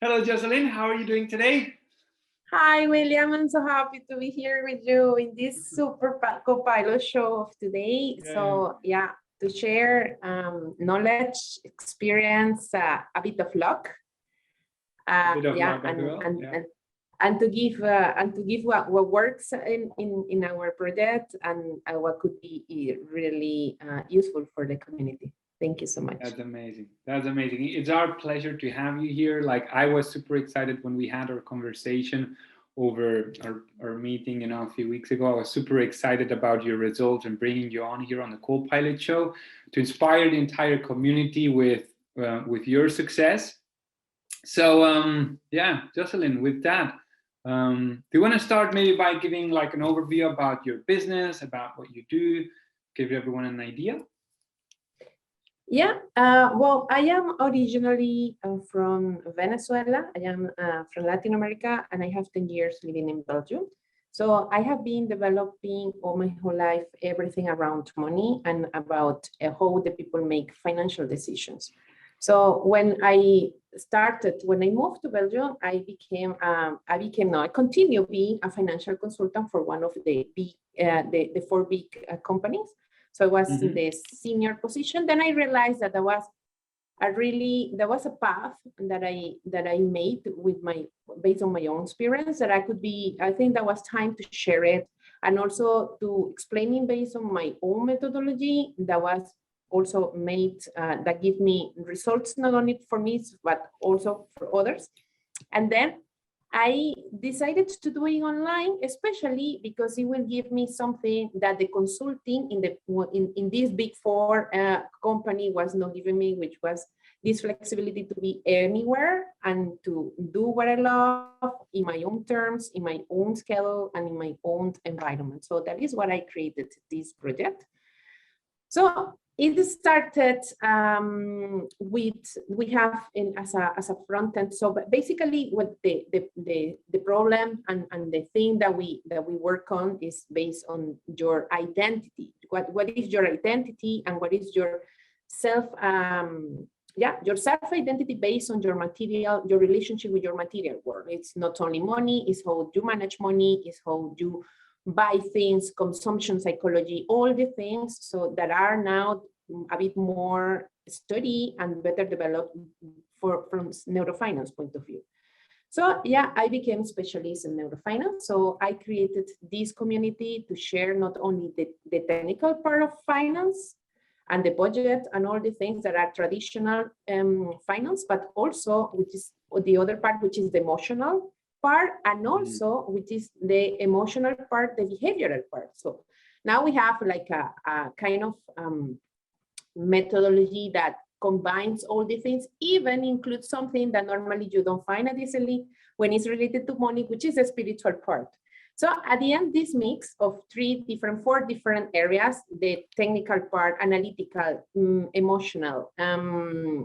Hello, Joselyn. How are you doing today? Hi, William. I'm so happy to be here with you in this super co-pilot show of today. Yeah. So yeah, to share knowledge, experience, a bit of luck. A bit of Yeah, luck as well. and to give what works in our project and what could be really useful for the community. Thank you so much. That's amazing. That's amazing. It's our pleasure to have you here. Like, I was super excited when we had our conversation over our meeting, a few weeks ago. I was super excited about your results and bringing you on here on the Co-Pilot Show to inspire the entire community with your success. So yeah, Joselyn, with that, do you want to start maybe by giving like an overview about your business, about what you do, give everyone an idea? Yeah, well, I am originally from Venezuela. I am from Latin America, and I have 10 years living in Belgium. So I have been developing all my whole life everything around money and about how the people make financial decisions. So when I moved to Belgium, I continue being a financial consultant for one of the big, the four big companies. So I was in the senior position. Then I realized that there was a path that I made based on my own experience that I think that was time to share it, and also to explaining based on my own methodology that was also made that give me results not only for me but also for others. And then I decided to do it online, especially because it will give me something that the consulting in this big four company was not giving me, which was this flexibility to be anywhere and to do what I love in my own terms, in my own schedule, and in my own environment. So that is what I created this project. So it started we have as a front end. So basically, what the problem and the thing that we work on is based on your identity. What is your identity and what is your your self identity based on your material, your relationship with your material world. It's not only money; it's how you manage money, it's how you buy things, consumption psychology, all the things so that are now a bit more studied and better developed from NeuroFinance point of view. So yeah, I became a specialist in NeuroFinance. So I created this community to share not only the technical part of finance and the budget and all the things that are traditional finance, but also which is the other part, which is the emotional part, and also which is the emotional part, the behavioral part. So now we have like a kind of methodology that combines all the things, even includes something that normally you don't find as easily when it's related to money, which is the spiritual part. So at the end, this mix of four different areas, the technical part, analytical, emotional,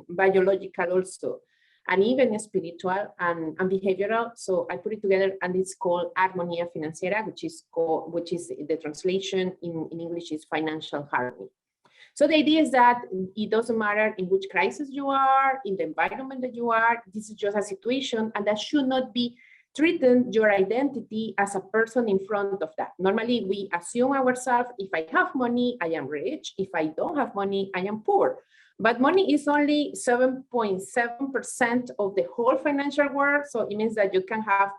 biological also, and even spiritual and behavioral. So I put it together, and it's called Armonía Financiera, which is the translation in English is financial harmony. So the idea is that it doesn't matter in which crisis you are, in the environment that you are, this is just a situation, and that should not be treating your identity as a person in front of that. Normally, we assume ourselves, if I have money, I am rich. If I don't have money, I am poor. But money is only 7.7% of the whole financial world. So it means that you can have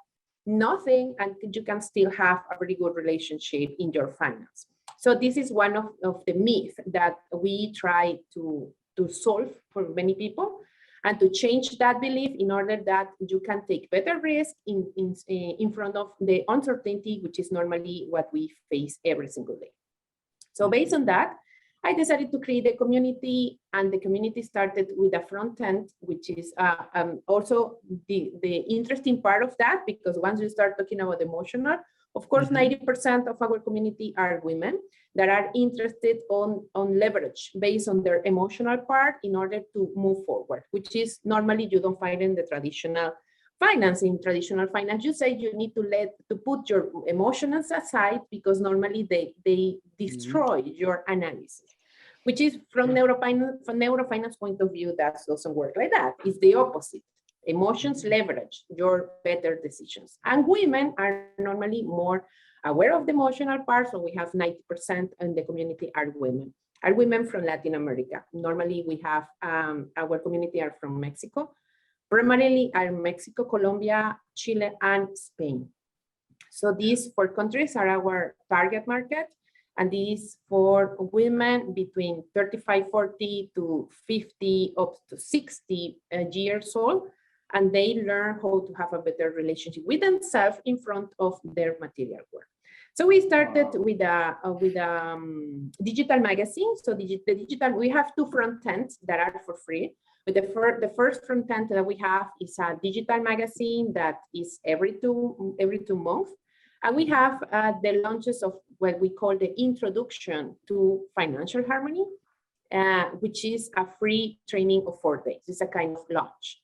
nothing and you can still have a very good relationship in your finance. So this is one of the myths that we try to solve for many people, and to change that belief in order that you can take better risk in front of the uncertainty, which is normally what we face every single day. So based on that, I decided to create a community, and the community started with a front end, which is also the interesting part of that, because once you start talking about emotional, of course, 90% of our community are women that are interested on leverage based on their emotional part in order to move forward, which is normally you don't find in the traditional finance. In traditional finance, you say you need to put your emotions aside because normally they destroy your analysis, which is from NeuroFinance point of view, that doesn't work like that. It's the opposite. Emotions leverage your better decisions. And women are normally more aware of the emotional part, so we have 90% in the community are women from Latin America. Normally we have, our community are from Mexico, primarily are Mexico, Colombia, Chile, and Spain. So these 4 countries are our target market, and these for women between 35, 40 to 50, up to 60 years old, and they learn how to have a better relationship with themselves in front of their material work. So we started with a digital magazine. So the digital, we have 2 front ends that are for free. But the first front end that we have is a digital magazine that is every two months. And we have the launches of what we call the Introduction to Financial Harmony, which is a free training of 4 days. It's a kind of launch.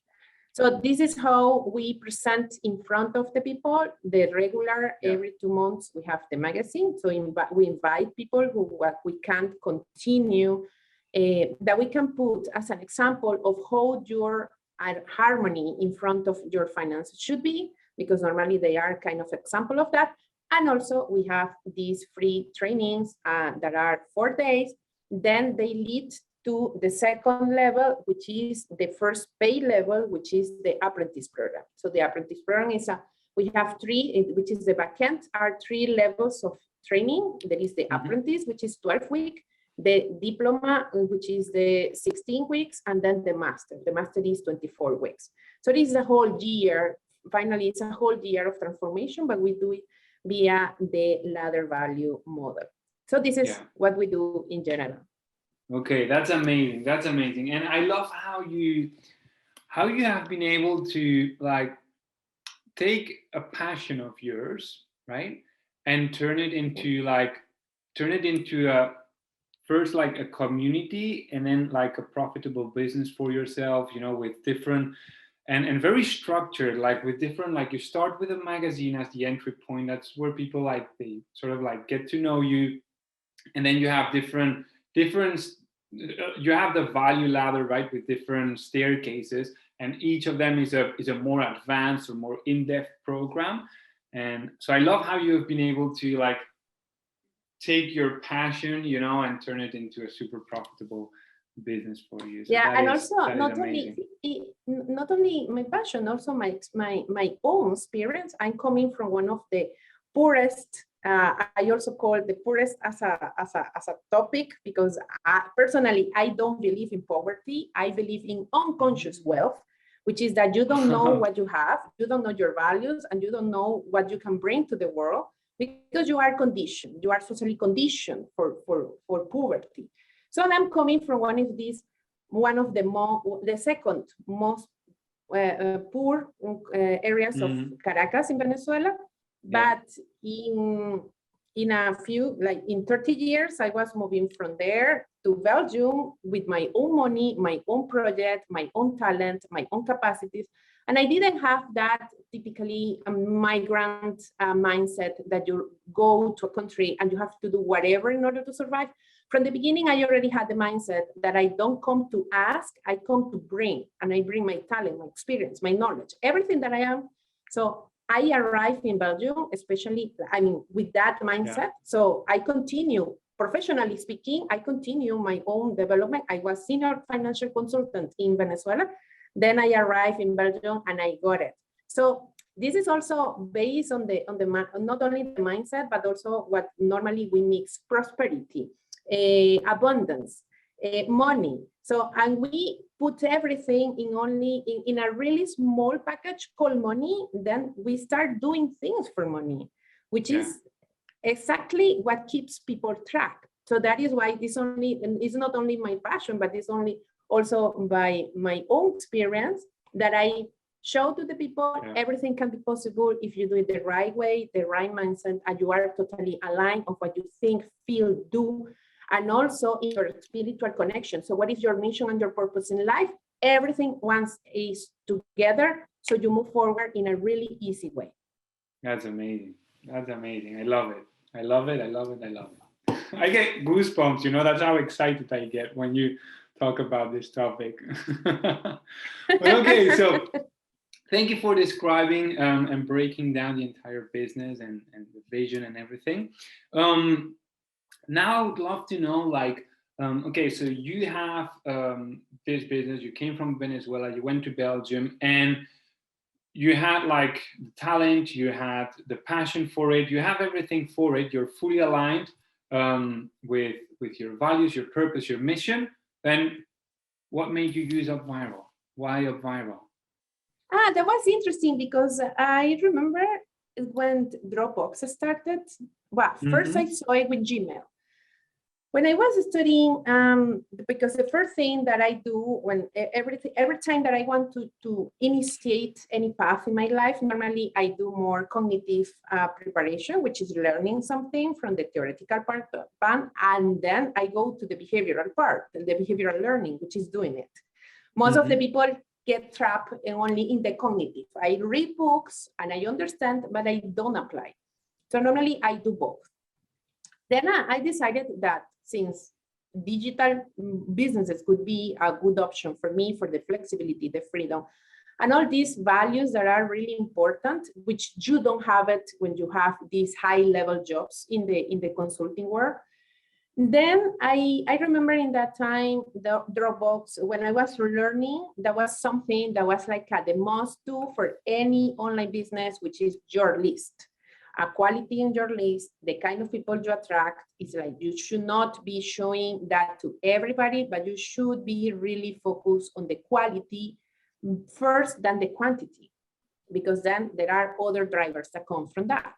So this is how we present in front of the people. The regular, every 2 months, we have the magazine. So we invite people who we can continue, that we can put as an example of how your harmony in front of your finances should be, because normally they are kind of example of that. And also we have these free trainings that are 4 days. Then they lead to the second level, which is the first pay level, which is the apprentice program. So the apprentice program is we have 3, which is the backend, are 3 levels of training. There is the apprentice, which is 12 weeks, the diploma, which is the 16 weeks, and then the master. The master is 24 weeks. So this is a whole year. Finally, it's a whole year of transformation, but we do it via the ladder value model. So this is what we do in general. Okay, that's amazing. That's amazing. And I love how you have been able to like take a passion of yours, right? And turn it into a first like a community, and then like a profitable business for yourself, you know, with different and very structured, like with different, like you start with a magazine as the entry point. That's where people like they sort of like get to know you, and then you have different you have the value ladder, right, with different staircases, and each of them is a more advanced or more in-depth program. And so I love how you have been able to like take your passion, you know, and turn it into a super profitable business for you. So and also not only my passion, also my own experience. I'm coming from one of the poorest. I also call the poorest as a topic, because personally I don't believe in poverty. I believe in unconscious wealth, which is that you don't know what you have, you don't know your values, and you don't know what you can bring to the world, because you are conditioned. You are socially conditioned for poverty. So I'm coming from one of the second most poor areas of Caracas in Venezuela. But in a few, like in 30 years, I was moving from there to Belgium with my own money, my own project, my own talent, my own capacities. And I didn't have that typically migrant mindset that you go to a country and you have to do whatever in order to survive. From the beginning, I already had the mindset that I don't come to ask, I come to bring. And I bring my talent, my experience, my knowledge, everything that I am. So I arrived in Belgium, especially, I mean, with that mindset. So I continue, professionally speaking, I continue my own development. I was senior financial consultant in Venezuela. Then I arrived in Belgium and I got it. So this is also based on the not only the mindset, but also what normally we mix: prosperity, abundance, money. So, and we put everything in a really small package called money. Then we start doing things for money, which is exactly what keeps people track. So that is why this is not only my passion, but it's also by my own experience that I show to the people everything can be possible if you do it the right way, the right mindset, and you are totally aligned on what you think, feel, do, and also in your spiritual connection. So what is your mission and your purpose in life? Everything once is together, so you move forward in a really easy way. That's amazing. That's amazing. I love it. I love it. I love it. I love it. I get goosebumps, you know, that's how excited I get when you talk about this topic. But okay, so Thank you for describing and breaking down the entire business and the vision and everything. Now I would love to know, like, okay, so you have this business, you came from Venezuela, you went to Belgium, and you had like the talent, you had the passion for it, you have everything for it, you're fully aligned with your values, your purpose, your mission. Then what made you use UpViral? Why UpViral? That was interesting because I remember when Dropbox started. Well, first I saw it with Gmail. When I was studying, because the first thing that I do when every time that I want to initiate any path in my life, normally I do more cognitive preparation, which is learning something from the theoretical part, and then I go to the behavioral part, the behavioral learning, which is doing it. Most of the people get trapped only in the cognitive. I read books and I understand, but I don't apply. So normally I do both. Then I decided that since digital businesses could be a good option for me for the flexibility, the freedom, and all these values that are really important, which you don't have it when you have these high-level jobs in the consulting world. Then I remember in that time, the Dropbox, when I was learning, that was something that was like the must do for any online business, which is your list. A quality in your list, the kind of people you attract, is like you should not be showing that to everybody, but you should be really focused on the quality first than the quantity, because then there are other drivers that come from that.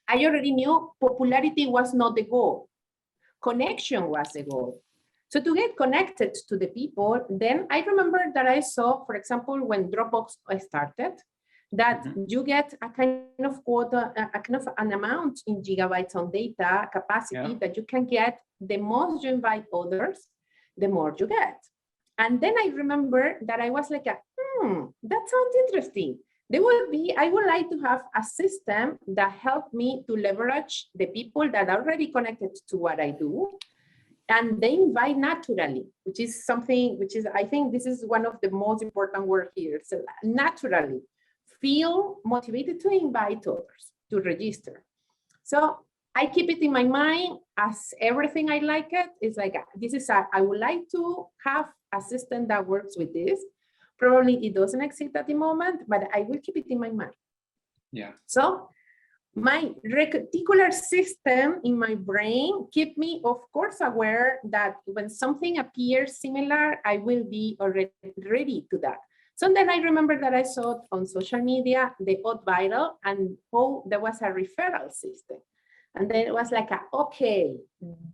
I already knew popularity was not the goal. Connection was the goal. So to get connected to the people, then I remember that I saw, for example, when Dropbox started, that you get a kind of quota, a kind of an amount in gigabytes on data capacity that you can get. The most you invite others, the more you get. And then I remember that I was like, that sounds interesting. I would like to have a system that helped me to leverage the people that are already connected to what I do, and they invite naturally, which is something, I think this is one of the most important words here. So naturally, feel motivated to invite others to register. So I keep it in my mind as everything I like it. It's like, I would like to have a system that works with this. Probably it doesn't exist at the moment, but I will keep it in my mind. Yeah. So my reticular system in my brain keep me, of course, aware that when something appears similar, I will be already ready to that. So then I remember that I saw on social media the UpViral, and there was a referral system. And then it was like, okay,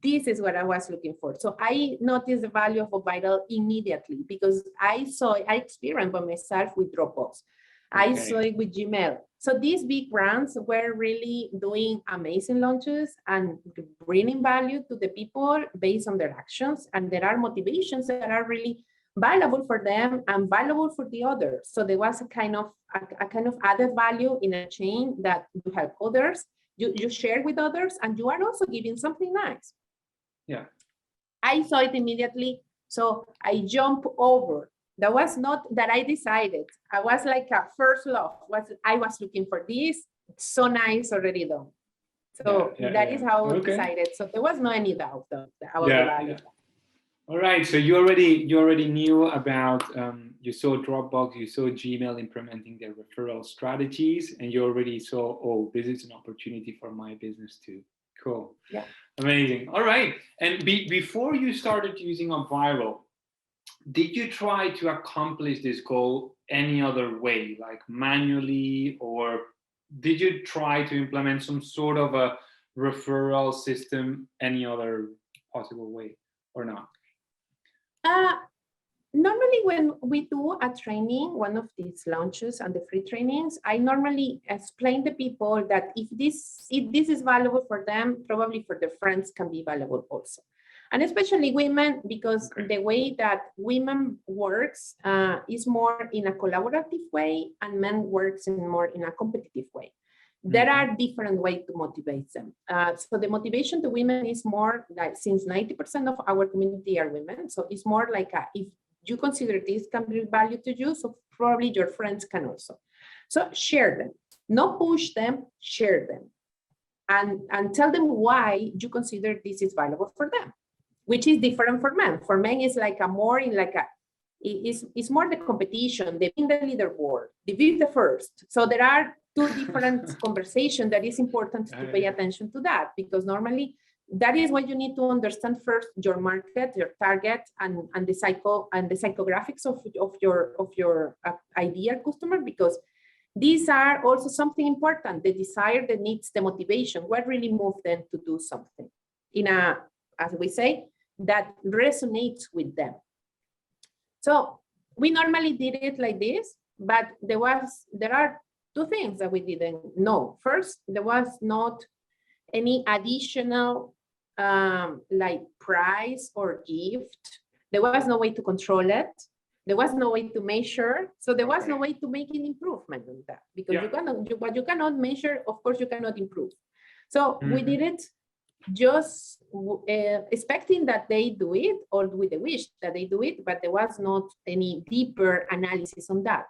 this is what I was looking for. So I noticed the value of UpViral immediately because I experienced by myself with Dropbox. I saw it with Gmail. So these big brands were really doing amazing launches and bringing value to the people based on their actions. And there are motivations that are really valuable for them and valuable for the others. So there was a kind of added value in a chain that you help others, you share with others, and you are also giving something nice. Yeah. I saw it immediately, so I jumped over. That was not that I decided. I was like a first love. I was looking for this. It's so nice, already done. So that is how I decided. So there was no any doubt about the value. Yeah. All right. So you already knew about. You saw Dropbox. You saw Gmail implementing their referral strategies, and you already saw, oh, this is an opportunity for my business too. Cool. Yeah. Amazing. All right. And before you started using UpViral, did you try to accomplish this goal any other way, like manually, or did you try to implement some sort of a referral system any other possible way or not? Normally, when we do a training, one of these launches and the free trainings, I normally explain to people that if this is valuable for them, probably for their friends can be valuable also. And especially women, because the way that women works is more in a collaborative way, and men works more in a competitive way. There are different ways to motivate them. So the motivation to women is more like, since 90% of our community are women, so it's more like if you consider this can bring value to you, so probably your friends can also. So share them, not push them, share them. And tell them why you consider this is valuable for them, which is different for men. For men, it's like a more in like a, it's more the competition, the being the leaderboard, the be the first. So there are two different conversations that is important to pay attention to that, because normally that is what you need to understand first, your market, your target, and the psychographics of your ideal customer, because these are also something important, the desire, the needs, the motivation, what really moves them to do something in a, as we say, that resonates with them. So we normally did it like this, but there are two things that we didn't know. First, there was not any additional like price or gift. There was no way to control it. There was no way to measure. So there was no way to make an improvement on that, because what you cannot measure, of course, you cannot improve. So we did it just expecting that they do it, or with the wish that they do it, but there was not any deeper analysis on that.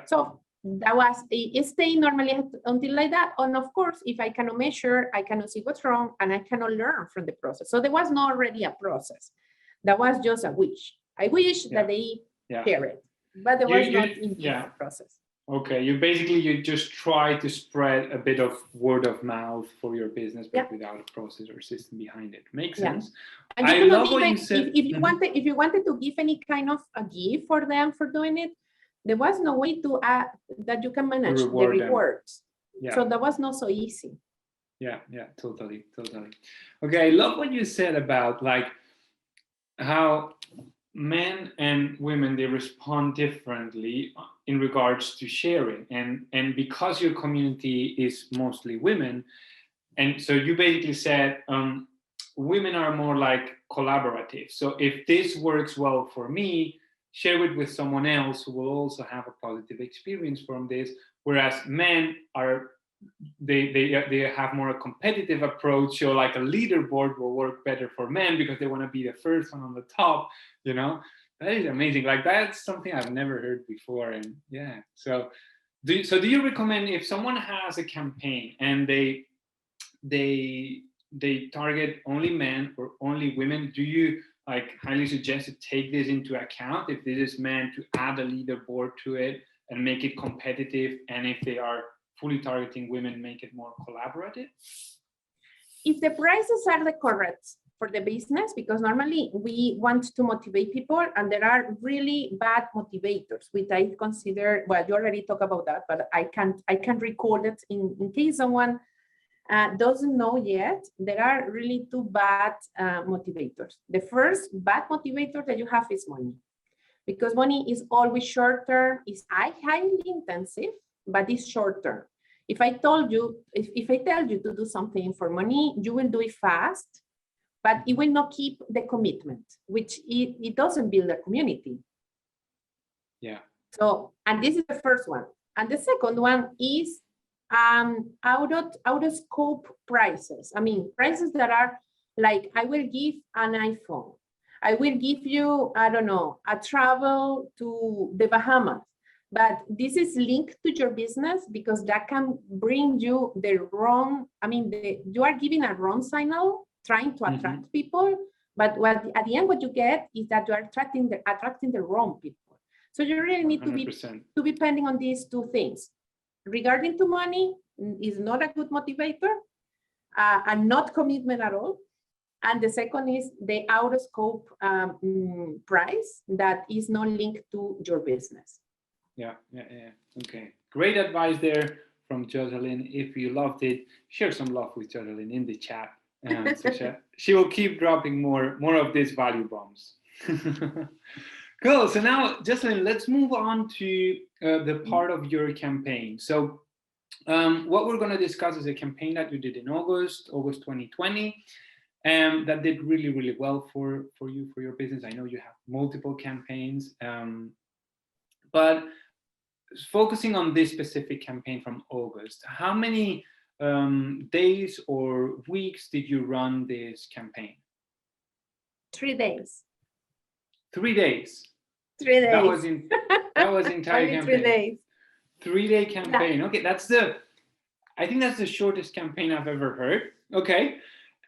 So that was, it stayed normally until like that. And of course, if I cannot measure, I cannot see what's wrong, and I cannot learn from the process. So there was not already a process. That was just a wish. I wish that they share it, but there was not in the process. Okay, you just try to spread a bit of word of mouth for your business, but without a process or system behind it. Makes sense. And I love what you said. If you wanted to give any kind of a gift for them for doing it, there was no way to add that you can manage the rewards. So that was not so easy. Yeah, totally. Okay, I love what you said about like how men and women, they respond differently in regards to sharing, and because your community is mostly women, and so you basically said women are more like collaborative. So if this works well for me, share it with someone else who will also have a positive experience from this, whereas men are they have more a competitive approach. So like a leaderboard will work better for men because they want to be the first one on the top, that is amazing. Like that's something I've never heard before. And so do you recommend, if someone has a campaign and they target only men or only women, do you like highly suggest to take this into account if this is meant to add a leaderboard to it and make it competitive, and if they are fully targeting women, make it more collaborative? If the prices are the correct for the business, because normally we want to motivate people, and there are really bad motivators, which I consider, well, you already talked about that, but I can recall it in case someone doesn't know yet. There are really two bad motivators. The first bad motivator that you have is money, because money is always short term, is highly intensive, but it's short term. If I tell you to do something for money, you will do it fast, but it will not keep the commitment, which it doesn't build a community. So, and this is the first one. And the second one is out of scope prices. I mean, prices that are like, I will give an iPhone. I will give you, I don't know, a travel to the Bahamas. But this is linked to your business, because that can bring you the wrong, you are giving a wrong signal, trying to attract people. But at the end, what you get is that you are attracting the wrong people. So you really need to be depending on these two things. Regarding to money is not a good motivator, and not commitment at all. And the second is the out of scope price that is not linked to your business. Yeah. Okay. Great advice there from Joselyn. If you loved it, share some love with Joselyn in the chat. So she will keep dropping more of these value bombs. Cool. So now, Joselyn, let's move on to the part of your campaign. So what we're going to discuss is a campaign that you did in August 2020, that did really, really well for you, for your business. I know you have multiple campaigns, but focusing on this specific campaign from August, how many days or weeks did you run this campaign? 3 days. 3 days. 3 days. That That was the entire Only campaign. 3 days. 3-day campaign. Okay, I think that's the shortest campaign I've ever heard. Okay,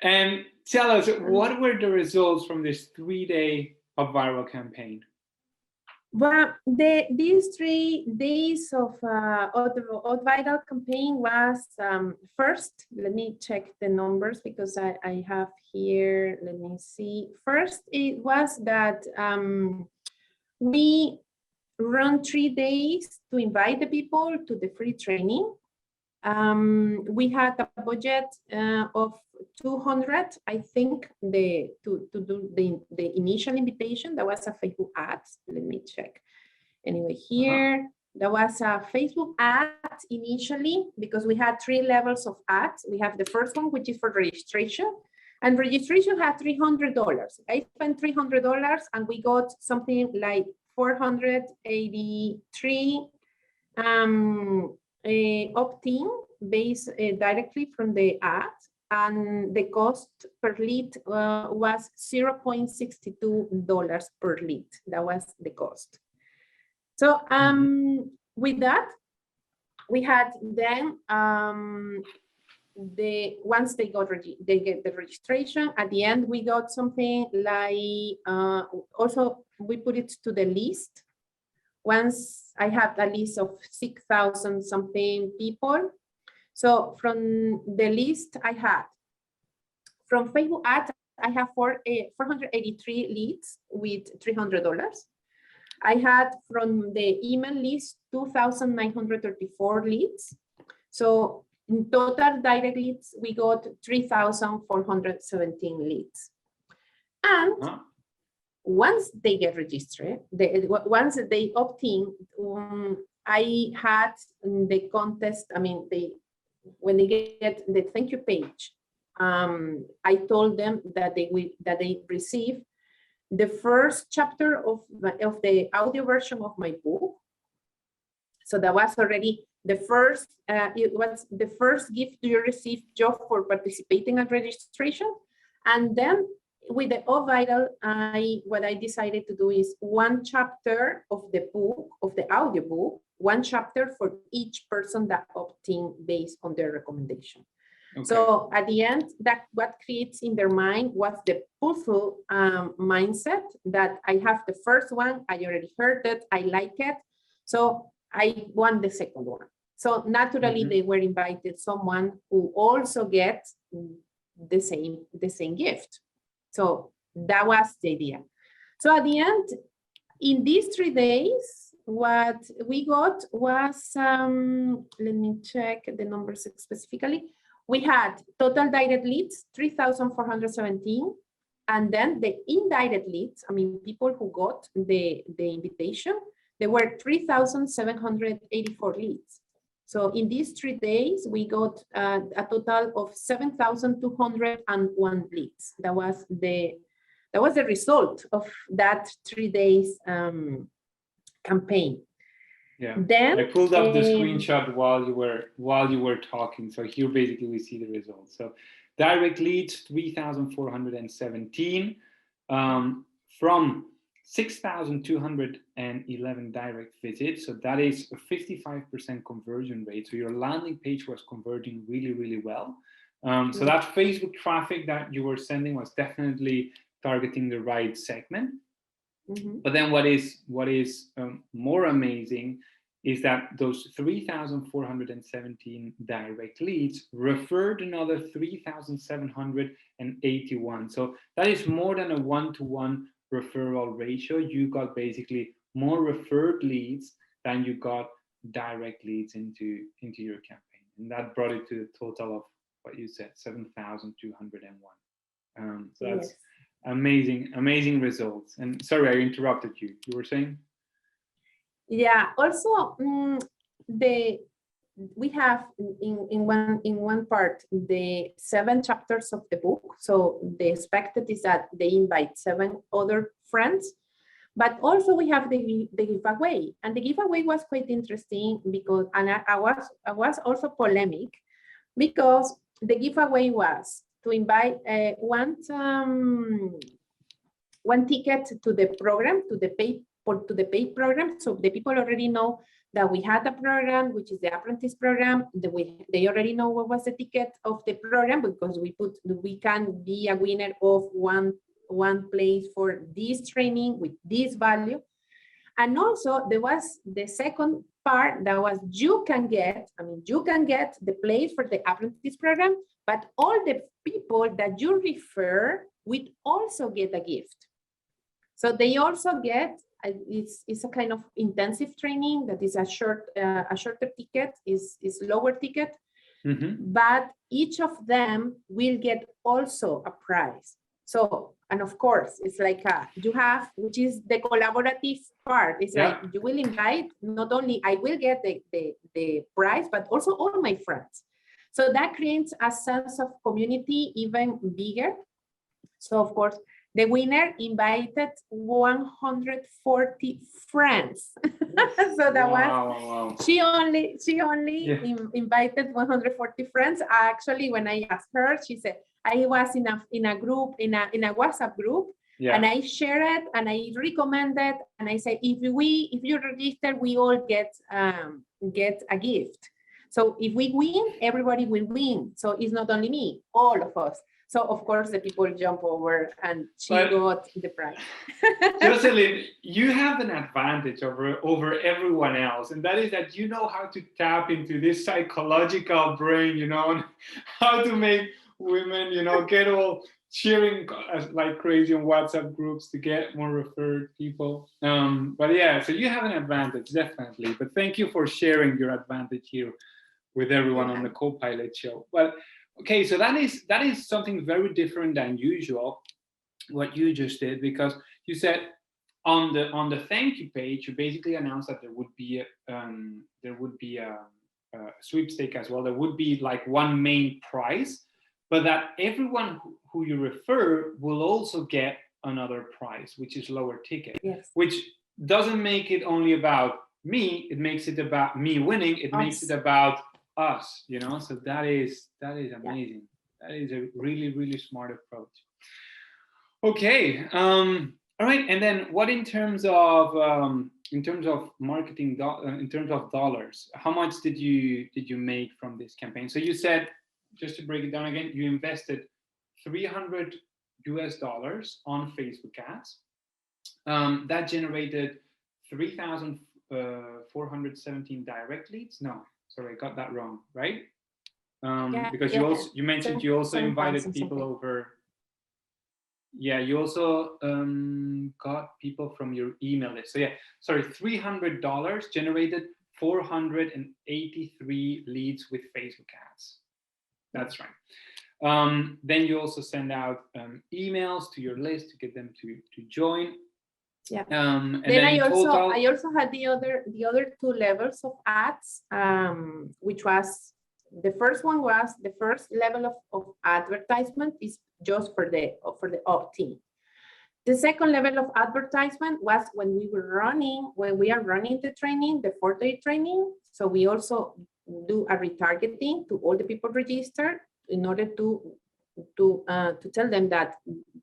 and tell us, what were the results from this 3-day UpViral campaign? Well, these 3 days of UpViral campaign was, first, let me check the numbers because I have here, let me see. First, it was that we run 3 days to invite the people to the free training. We had a budget of 200, I think, to do the initial invitation. That was a Facebook ad. Let me check. Anyway, here, there was a Facebook ad initially because we had 3 levels of ads. We have the first one, which is for registration. And registration had $300. I spent $300 and we got something like 483 opt-in based directly from the ad, and the cost per lead was $0.62 per lead. That was the cost. So with that, we had then once they get the registration, at the end we got something like also we put it to the list. Once I had a list of 6,000 something people. So from the list I had, from Facebook ads, I have 483 leads with $300. I had from the email list 2,934 leads. So in total direct leads, we got 3,417 leads. And once they get registered, once they opt in, I had the contest. I mean, when they get the thank you page, I told them that they receive the first chapter of the audio version of my book. So that was already the first. It was the first gift you received just for participating at registration, and then with the UpViral, what I decided to do is 1 chapter of the book, of the audio book, 1 chapter for each person that opt-in based on their recommendation. Okay. So at the end, that what creates in their mind was the puzzle mindset that I have the first one, I already heard it, I like it, so I want the second one. So naturally, they were invited someone who also gets the same gift. So that was the idea. So at the end, in these 3 days, what we got was, let me check the numbers specifically. We had total direct leads, 3,417. And then the indirect leads, I mean, people who got the invitation, there were 3,784 leads. So in these 3 days, we got a total of 7,201 leads. That was the result of that 3 days campaign. Yeah. Then I pulled up the screenshot while you were talking. So here basically we see the results. So direct leads 3,417 from 6,211 direct visits. So that is a 55% conversion rate. So your landing page was converting really, really well. So that Facebook traffic that you were sending was definitely targeting the right segment. But then what is more amazing is that those 3,417 direct leads referred another 3,781. So that is more than a 1-to-1 referral ratio. You got basically more referred leads than you got direct leads into your campaign, and that brought it to a total of what you said, 7,201. So that's amazing results. And sorry, I interrupted you. You were saying? Yeah. Also, we have in one part the 7 chapters of the book. So the expected is that they invite 7 other friends, but also we have the giveaway, and the giveaway was quite interesting because, and I was also polemic because the giveaway was to invite one ticket to the program, to the to the paid program. So the people already know that we had a program, which is the apprentice program. They already know what was the ticket of the program, because we can be a winner of one place for this training with this value. And also there was the second part that was you can get the place for the apprentice program, but all the people that you refer will also get a gift. So they also get, it's a kind of intensive training that is a shorter ticket, is lower ticket, but each of them will get also a prize. So, and of course, it's like you have, which is the collaborative part. It's like you will invite, not only I will get the prize, but also all my friends. So that creates a sense of community even bigger. So of course, the winner invited 140 friends. So that was, she only invited 140 friends. Actually, when I asked her, she said, I was in a group, in a WhatsApp group, and I share it and I recommend it. And I say, if you register, we all get a gift. So if we win, everybody will win. So it's not only me, all of us. So of course the people jump over and she got the prize. Joselyn, you have an advantage over everyone else, and that is that you know how to tap into this psychological brain, you know, and how to make women, you know, get all cheering like crazy on WhatsApp groups to get more referred people. But yeah, so you have an advantage, definitely. But thank you for sharing your advantage here with everyone on the Co-Pilot show. But okay, so that is something very different than usual, what you just did, because you said on the thank you page, you basically announced that there would be a sweepstake as well. There would be like one main prize, but that everyone who you refer will also get another prize, which is lower ticket, which doesn't make it only about me. It makes it about me winning. It makes it about us, you know. So that is amazing. That is a really, really smart approach. Okay, all right. And then what in terms of marketing, in terms of dollars, how much did you make from this campaign? So you said, just to break it down again, you invested $300 on Facebook ads. That generated 3,417 direct leads. No, sorry, I got that wrong, right? Because you mentioned you also invited people over. Yeah, you also got people from your email list. So yeah, sorry, $300 generated 483 leads with Facebook ads. That's right. Then you also send out emails to your list to get them to join. Yeah. And then I also had the other two levels of ads, which was, the first one was the first level of advertisement is just for the opt-in. The second level of advertisement was when we are running the training, the 4-day training. So we also do a retargeting to all the people registered in order to tell them that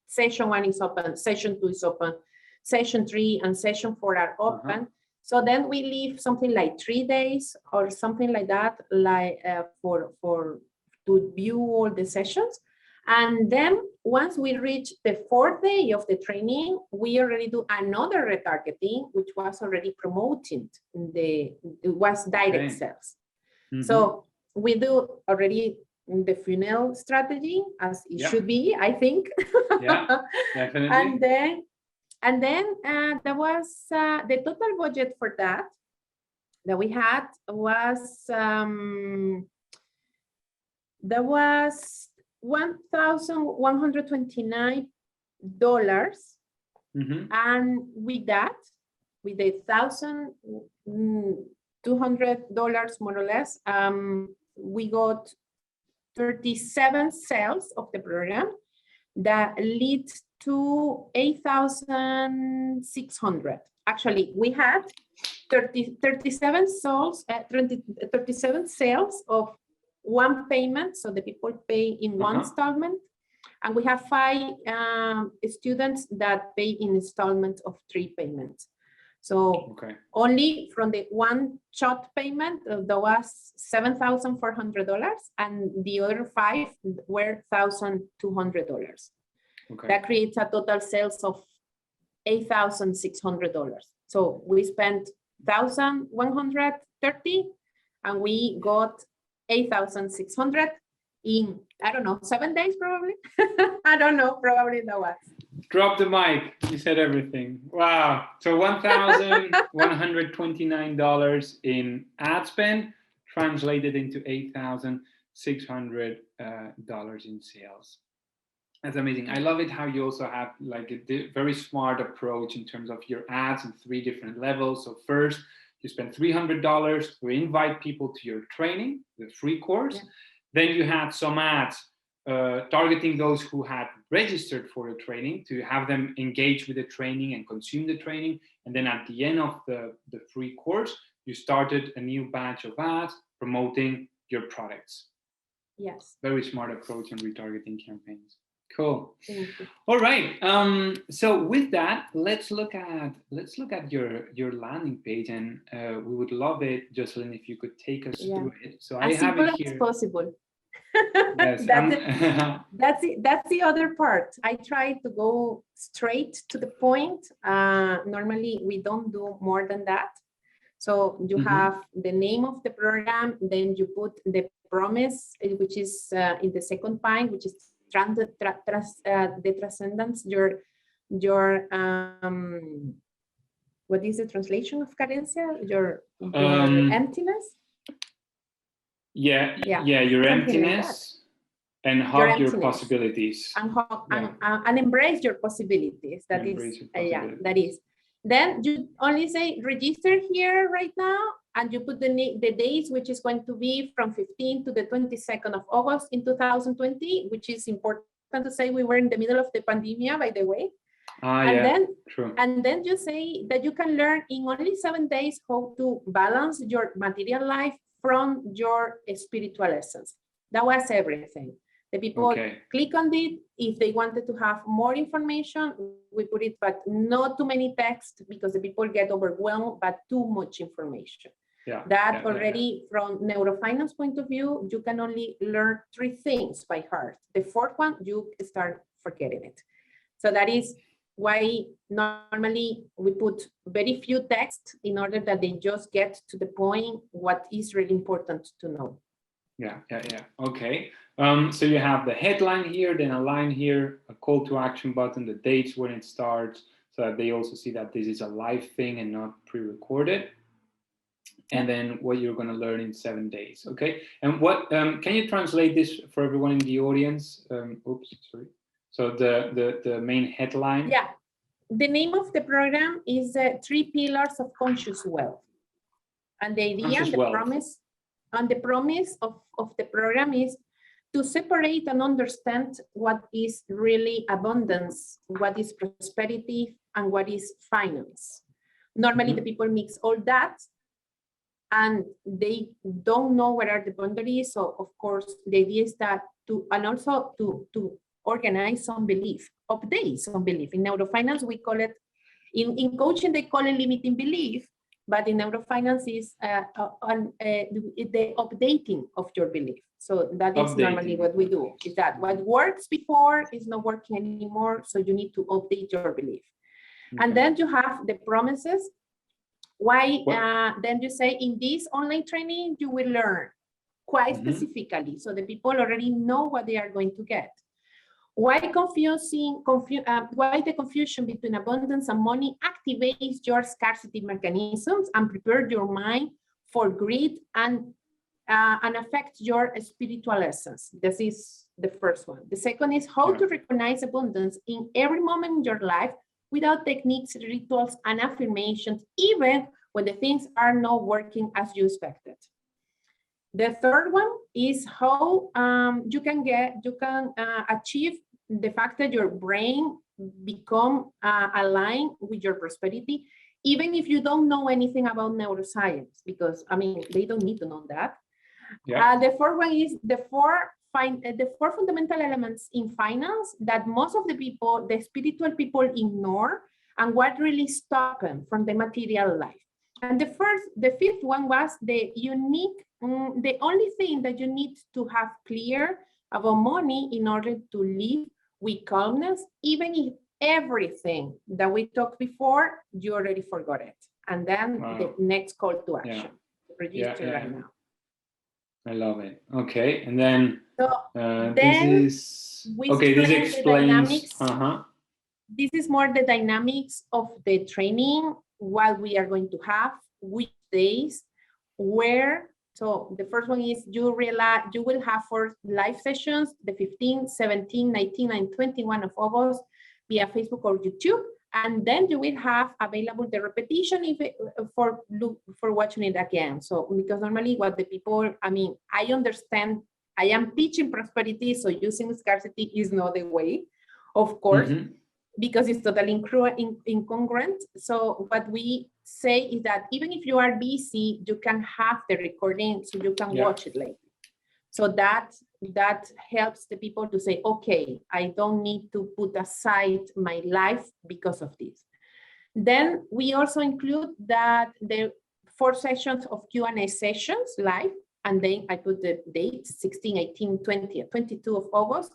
session 1 is open, session 2 is open, session 3 and session 4 are open. So then we leave something like 3 days or something like that, like to view all the sessions. And then once we reach the 4th day of the training, we already do another retargeting, which was already promoting it was direct sales. So we do already the funnel strategy as it should be, I think. Yeah, definitely. And then there was the total budget for that we had was there was $1,129, and with that, with the $1,200 more or less, we got 37 sales of the program that leads to 8,600. Actually, we had 37 sales of one payment, so the people pay in one installment, and we have 5 students that pay in installments of 3 payments. So only from the one shot payment, there was $7,400, and the other 5 were $1,200. That creates a total sales of $8,600. So we spent $1,130 and we got $8,600 in, I don't know, 7 days probably. I don't know, probably that was. Drop the mic. You said everything. Wow. So $1,129 in ad spend translated into $8,600 in sales. That's amazing. I love it how you also have like a very smart approach in terms of your ads in 3 different levels. So first, you spend $300 to invite people to your training, the free course. Then you had some ads targeting those who had registered for the training to have them engage with the training and consume the training. And then at the end of the free course, you started a new batch of ads promoting your products. Yes. Very smart approach in retargeting campaigns. Cool. All right. So with that, let's look at your landing page, and we would love it, Joselyn, if you could take us through it. So I have it here. As possible. Yes, that's the other part. I try to go straight to the point. Normally, we don't do more than that. So you have the name of the program, then you put the promise, which is in the second point, which is the transcendence, your what is the translation of carencia? Your emptiness. Your emptiness, like and hug your possibilities, and embrace your possibilities. That is. Then you only say register here right now, and you put the dates, which is going to be from 15 to the 22nd of August in 2020, which is important to say. We were in the middle of the pandemic, by the way. And then you say that you can learn in only 7 days how to balance your material life from your spiritual essence. That was everything. The people click on it. If they wanted to have more information, we put it, but not too many text because the people get overwhelmed by too much information. From NeuroFinance point of view, you can only learn 3 things by heart. The 4th one, you start forgetting it. So that is why normally we put very few text in order that they just get to the point what is really important to know. Okay. So you have the headline here, then a line here, a call to action button, the dates when it starts, so that they also see that this is a live thing and not pre-recorded. And then what you're going to learn in 7 days. Okay. And what can you translate this for everyone in the audience? So the main headline. The name of the program is 3 Pillars of Conscious Wealth. And the idea and the promise of the program is to separate and understand what is really abundance, what is prosperity, and what is finance. Normally, the people mix all that, and they don't know where are the boundaries. So, of course, the idea is that to organize some belief, update some belief. In NeuroFinance, we call it, in coaching, they call it limiting belief, but in NeuroFinance is the updating of your belief. So that is normally what we do, is that what works before is not working anymore, so you need to update your belief. And then you have the promises. Then you say, in this online training, you will learn quite specifically, so the people already know what they are going to get. Why the confusion between abundance and money activates your scarcity mechanisms and prepare your mind for greed and affect your spiritual essence. This is the first one. The second is how to recognize abundance in every moment in your life without techniques, rituals, and affirmations, even when the things are not working as you expected. The third one is how you can achieve the fact that your brain become aligned with your prosperity, even if you don't know anything about neuroscience, because I mean, they don't need to know that. The fourth one is the four fundamental elements in finance that most of the people, the spiritual people, ignore, and what really stopped them from the material life. And the fifth one was the unique, the only thing that you need to have clear about money in order to live with calmness, even if everything that we talked before, you already forgot it. And then the next call to action, register right now. I love it. Okay, and then, then this explains. This is more the dynamics of the training, what we are going to have, which days, where. So the first one is you will have 4 live sessions, the 15, 17, 19, and 21 of August via Facebook or YouTube. And then you will have available the repetition for watching it again. So because normally what the people, I understand, I am teaching prosperity, so using scarcity is not the way, of course, because it's totally incongruent. So what we say is that even if you are busy, you can have the recording so you can watch it later. So that helps the people to say, okay, I don't need to put aside my life because of this. Then we also include that the 4 sessions of Q&A sessions live, and then I put the dates, 16, 18, 20, 22 of August,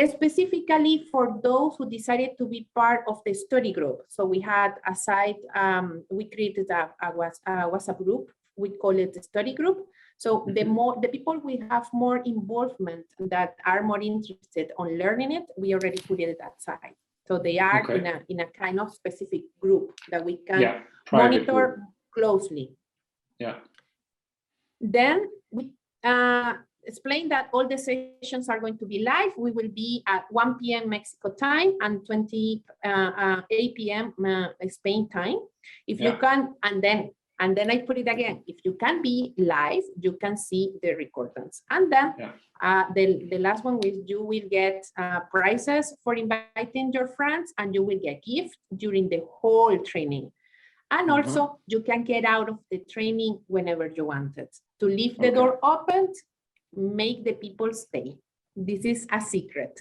specifically for those who decided to be part of the study group. So we had a site, we created a WhatsApp group, we call it the study group. So the people we have more involvement that are more interested on learning it, we already put it aside. So they are in a kind of specific group that we can monitor closely. Then we explain that all the sessions are going to be live. We will be at 1 p.m. Mexico time and 8 p.m. Spain time. If you can, and then I put it again, if you can be live, you can see the recordings. And then the last one is you will get prizes for inviting your friends, and you will get gifts during the whole training. And also you can get out of the training whenever you want it. To leave the door open, make the people stay. This is a secret.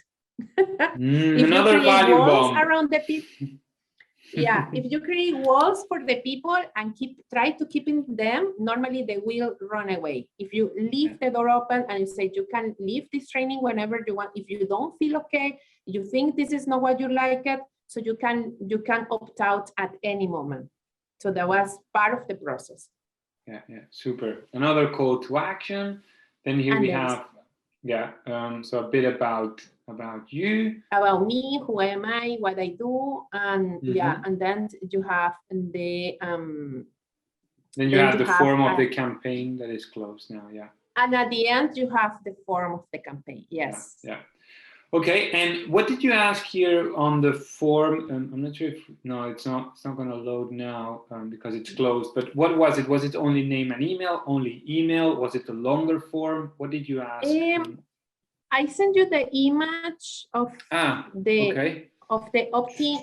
If another you create value walls bomb around the people, if you create walls for the people and try to keep them, normally they will run away. If you leave the door open and you say you can leave this training whenever you want, if you don't feel okay, you think this is not what you like it, so you can opt out at any moment. So that was part of the process. Super. Another call to action. Then here we have, so a bit about you. About me, who am I, what I do, and and then you have the then you have the form of the campaign that is closed now, And at the end you have the form of the campaign, yes. Okay, and what did you ask here on the form? I'm not sure if it's not going to load now because it's closed. But what was it? Was it only name and email? Only email? Was it a longer form? What did you ask? I sent you the image of the opt-in.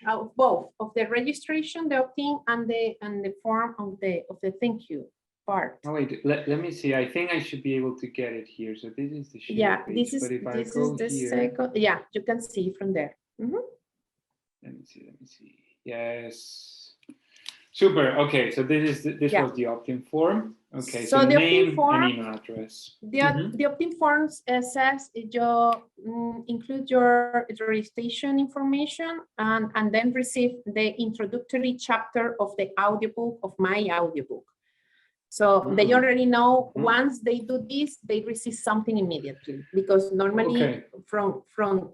Of both of the registration, the opt-in, and the form of the thank you part. Oh wait, let me see. I think I should be able to get it here. So this is the share page. This is the second. Yeah, you can see from there. Let me see. Yes. Super. Okay, so this was the opt-in form. Okay, so the name form, and email address. The opt-in form says you include your registration information and then receive the introductory chapter of the audiobook of my audiobook. So they already know once they do this, they receive something immediately, because normally from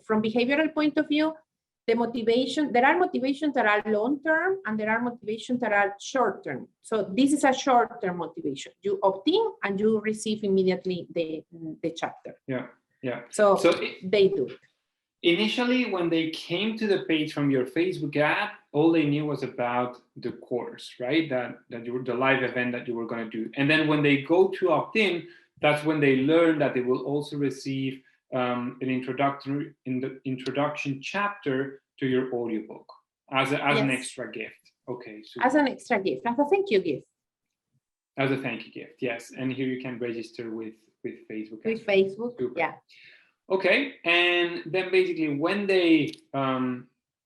behavioral point of view, there are motivations that are long-term and there are motivations that are short-term. So this is a short-term motivation. You opt in and you receive immediately the chapter. So they do. Initially, when they came to the page from your Facebook ad, all they knew was about the course, right? That you were the live event that you were going to do. And then when they go to opt-in, that's when they learn that they will also receive an introduction chapter to your audiobook as an extra gift. Okay. Super. As an extra gift, as a thank you gift. As a thank you gift, yes. And here you can register with Facebook. With Facebook, super. Okay, and then basically when they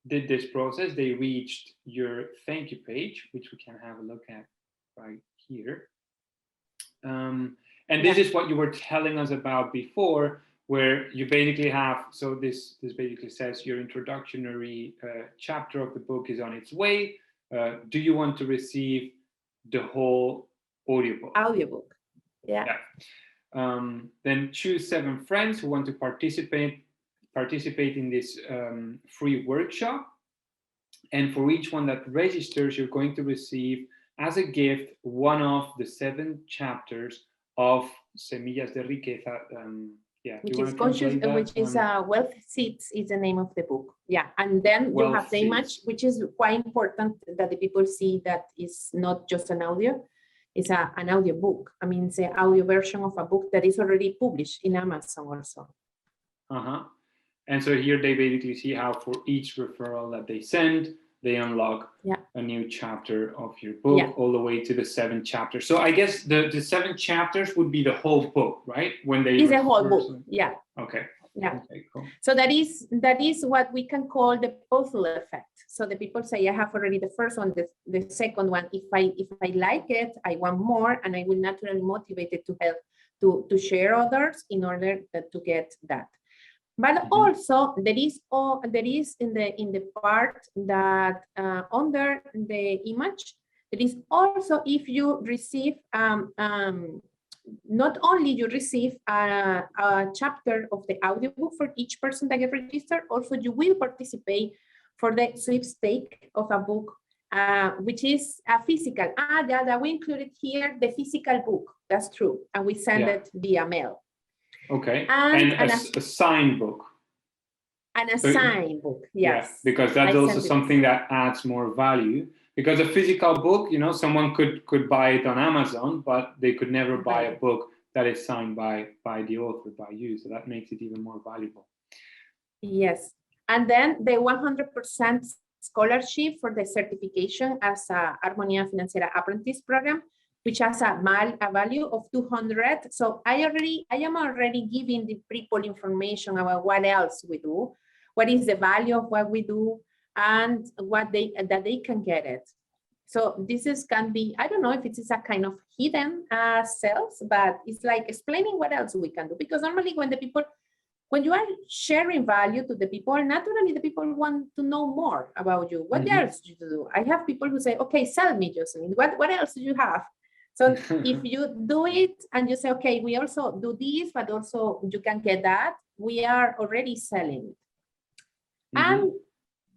did this process, they reached your thank you page, which we can have a look at right here. And this is what you were telling us about before, where you basically have, so this basically says your introductory chapter of the book is on its way. Do you want to receive the whole audiobook? Audiobook, yeah. Then choose 7 friends who want to participate in this free workshop. And for each one that registers, you're going to receive as a gift one of the 7 chapters of Semillas de Riqueza. Which is Wealth Seeds is the name of the book. Yeah, and then you have the image, which is quite important that the people see that it's not just an audio, it's an audio book. I mean, it's an audio version of a book that is already published in Amazon also. And so here they basically see how for each referral that they send, they unlock a new chapter of your book, all the way to the 7 chapters. So I guess the 7 chapters would be the whole book, right? When they it's a whole book, Okay. Yeah. Okay, cool. So that is what we can call the puzzle effect. So the people say, I have already the first one, the second one. If I like it, I want more, and I will naturally motivated to help to share others in order to get that. But also there is in the part that under the image, there is also if you receive not only you receive a chapter of the audiobook for each person that get registered, also you will participate for the sweepstake of a book, which is a physical. That we included here the physical book. That's true, and we send it via mail. Okay, and a signed book. And a signed book, yes. Yeah, because that's also something that adds more value. Because a physical book, someone could buy it on Amazon, but they could never buy a book that is signed by the author, by you. So that makes it even more valuable. Yes, and then the 100% scholarship for the certification as a Armonía Financiera Apprentice program, which has a value of 200. So I am already giving the people information about what else we do, what is the value of what we do, and that they can get it. So this can be, I don't know if it is a kind of hidden sales, but it's like explaining what else we can do. Because normally when you are sharing value to the people, naturally the people want to know more about you. What else do you do? I have people who say, okay, sell me, Joselyn. What else do you have? So if you do it and you say, okay, we also do this, but also you can get that, we are already selling. And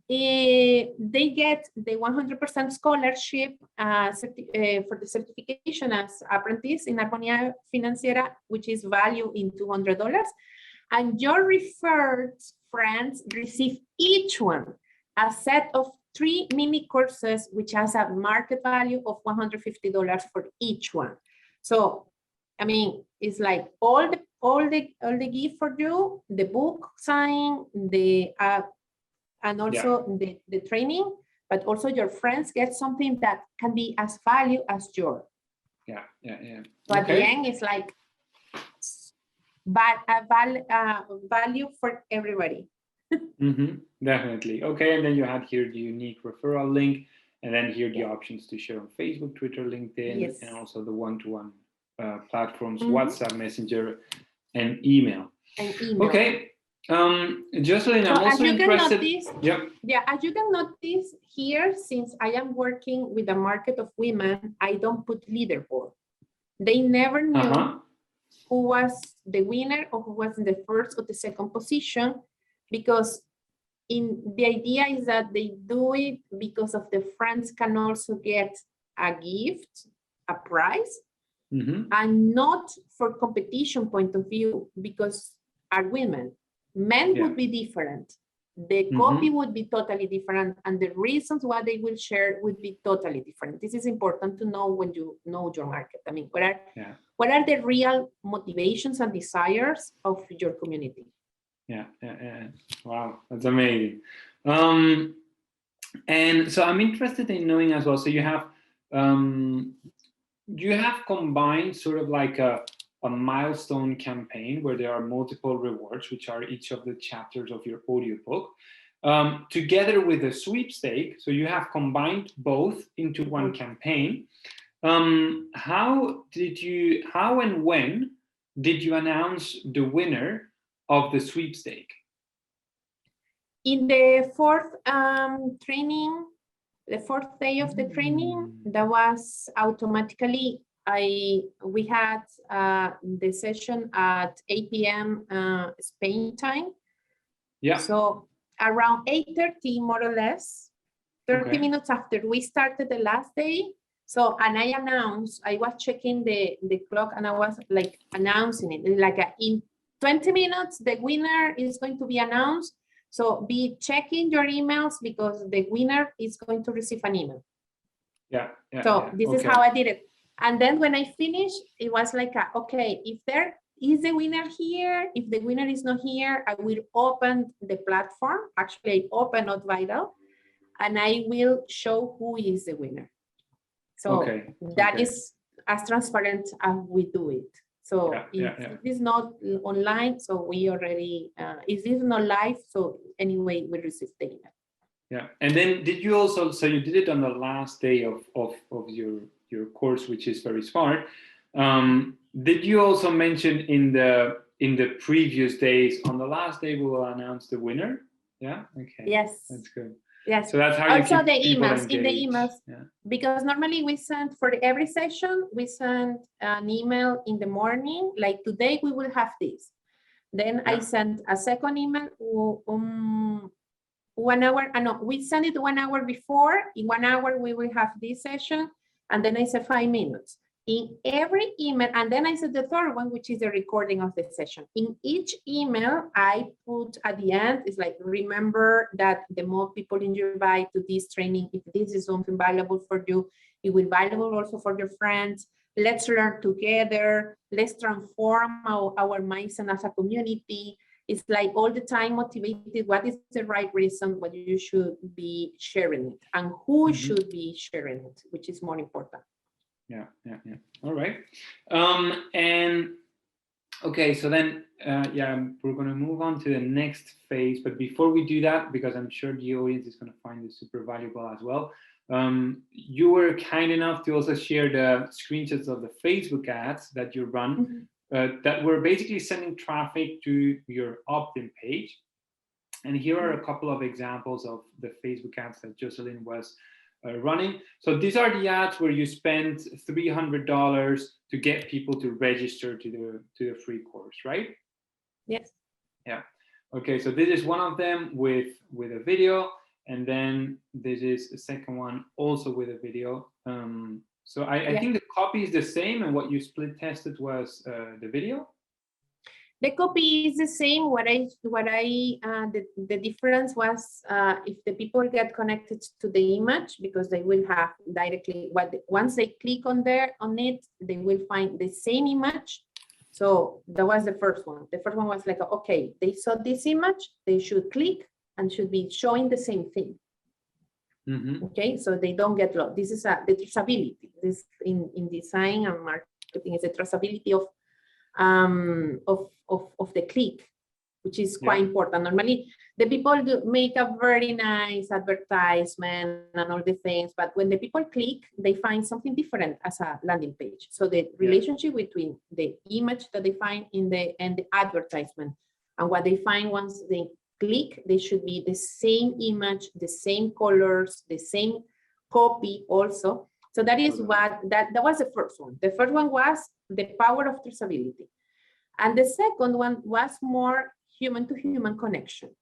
they get the 100% scholarship for the certification as apprentice in Armonía Financiera, which is valued in $200. And your referred friends receive each one a set of 3 mini courses, which has a market value of $150 for each one. So, I mean, it's like all the gift for you, the book sign, and also the training, but also your friends get something that can be as value as yours. Yeah. So at the end, it's like, but a value for everybody. Definitely. Okay, and then you had here the unique referral link, and then here the options to share on Facebook, Twitter, LinkedIn, and also the one-to-one platforms, WhatsApp, Messenger, and email. Okay. Joselyn, I'm also interested. As you can notice here, since I am working with the market of women, I don't put leaderboard. They never knew who was the winner or who was in the first or the second position, because the idea is that they do it because of the friends can also get a gift, a prize, and not for competition point of view, because are women. Men would be different. The copy would be totally different, and the reasons why they will share would be totally different. This is important to know when you know your market. I mean, what are the real motivations and desires of your community? Yeah. Wow, that's amazing. And so I'm interested in knowing as well. So you have combined sort of like a milestone campaign where there are multiple rewards, which are each of the chapters of your audiobook. together with a sweepstake. So you have combined both into one campaign. How and when did you announce the winner of the sweepstake? In the fourth training, the fourth day of the training, that was automatically, we had the session at 8 p.m. Spain time. Yeah. So around 8:30, more or less, 30 minutes after we started the last day. So, and I announced, I was checking the clock and I was like announcing it, like in 20 minutes, the winner is going to be announced. So be checking your emails because the winner is going to receive an email. Yeah. So this is how I did it. And then when I finished, it was like, okay, if there is the winner here, if the winner is not here, I will open the platform. Actually, I open UpViral and I will show who is the winner. So that is as transparent as we do it. So it is not online, so we already, it is not live, so anyway, we receive the email. Yeah, and then did you also, so you did it on the last day of your course, which is very smart. Did you also mention in the previous days, on the last day we will announce the winner? Yeah, okay. Yes. That's good. Yes. So that's how you also keep the people emails, engaged. in the emails, because normally we send for every session, we send an email in the morning, like today we will have this. Then I sent a second email 1 hour, no, we send it 1 hour before. In 1 hour we will have this session, and then I said 5 minutes. In every email, and then I said the third one, which is the recording of the session. In each email, I put at the end, it's like, remember that the more people you invite to this training, if this is something valuable for you, it will be valuable also for your friends. Let's learn together. Let's transform our mindset as a community. It's like all the time motivated. What is the right reason? What you should be sharing it, and who should be sharing it, which is more important. Yeah. All right. And okay, so then, we're going to move on to the next phase. But before we do that, because I'm sure the audience is going to find this super valuable as well, you were kind enough to also share the screenshots of the Facebook ads that you run, that were basically sending traffic to your opt-in page. And here are a couple of examples of the Facebook ads that Joselyn was running. So these are the ads where you spend $300 to get people to register to the free course, right? Yes. Yeah. Okay. So this is one of them with a video, and then this is a second one also with a video. So I think the copy is the same, and what you split tested was the video. The copy is the same. The difference was if the people get connected to the image, because they will have directly once they click on it, they will find the same image. So that was the first one. The first one was like, okay, they saw this image, they should click and should be showing the same thing. Okay, so they don't get lost. This is the traceability. This in design and marketing is the traceability of the click, which is quite important. Normally, the people make a very nice advertisement and all the things, but when the people click, they find something different as a landing page. So the relationship between the image that they find and the advertisement, and what they find once they click, they should be the same image, the same colors, the same copy also. So that is what that was the first one. The first one was the power of traceability. And the second one was more human-to-human connection.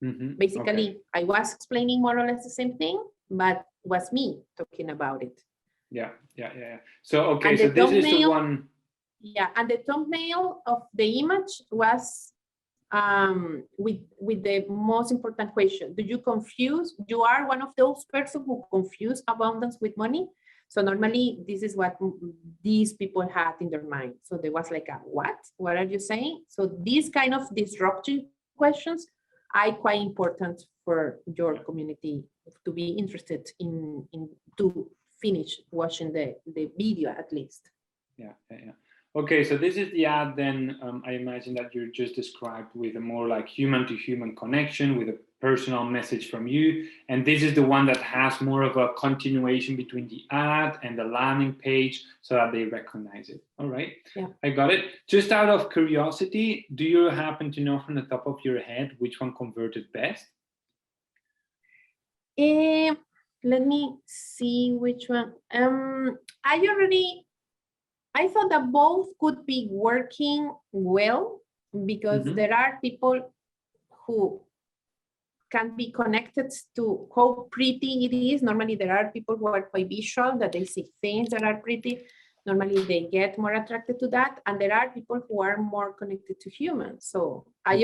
Basically, I was explaining more or less the same thing, but was me talking about it. Yeah. So, okay, so this is the one. Yeah, and the thumbnail of the image was with the most important question. Do you confuse? You are one of those persons who confuse abundance with money? So normally this is what these people had in their mind. So there was like what are you saying? So these kind of disruptive questions are quite important for your community to be interested in to finish watching the video at least. Yeah. Okay, so this is the ad then, I imagine that you just described, with a more like human-to-human connection, with a personal message from you. And this is the one that has more of a continuation between the ad and the landing page so that they recognize it. All right. Yeah. I got it. Just out of curiosity, do you happen to know from the top of your head which one converted best? Let me see which one. I thought that both could be working well because there are people who can be connected to how pretty it is. Normally, there are people who are quite visual, that they see things that are pretty. Normally, they get more attracted to that. And there are people who are more connected to humans. So I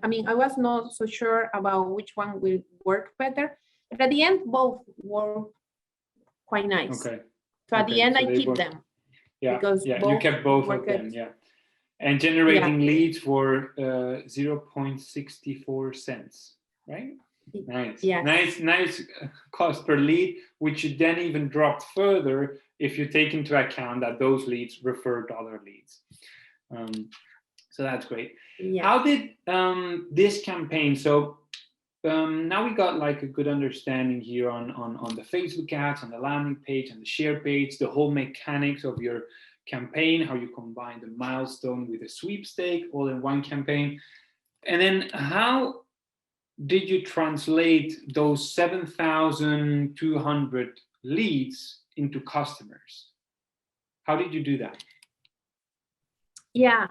mean, I was not so sure about which one will work better. But at the end, both were quite nice. Okay. So at the end, I keep them. Yeah, because you kept both of them, yeah. And generating leads for 0.64 cents, right? Nice. Yes. Nice cost per lead, which you then even dropped further if you take into account that those leads referred other leads. So that's great. Yeah. How did this campaign, so now we got like a good understanding here on the Facebook ads, on the landing page, and the share page, the whole mechanics of your campaign, how you combine the milestone with a sweepstake all in one campaign. And then how did you translate those 7,200 leads into customers? How did you do that? Yeah,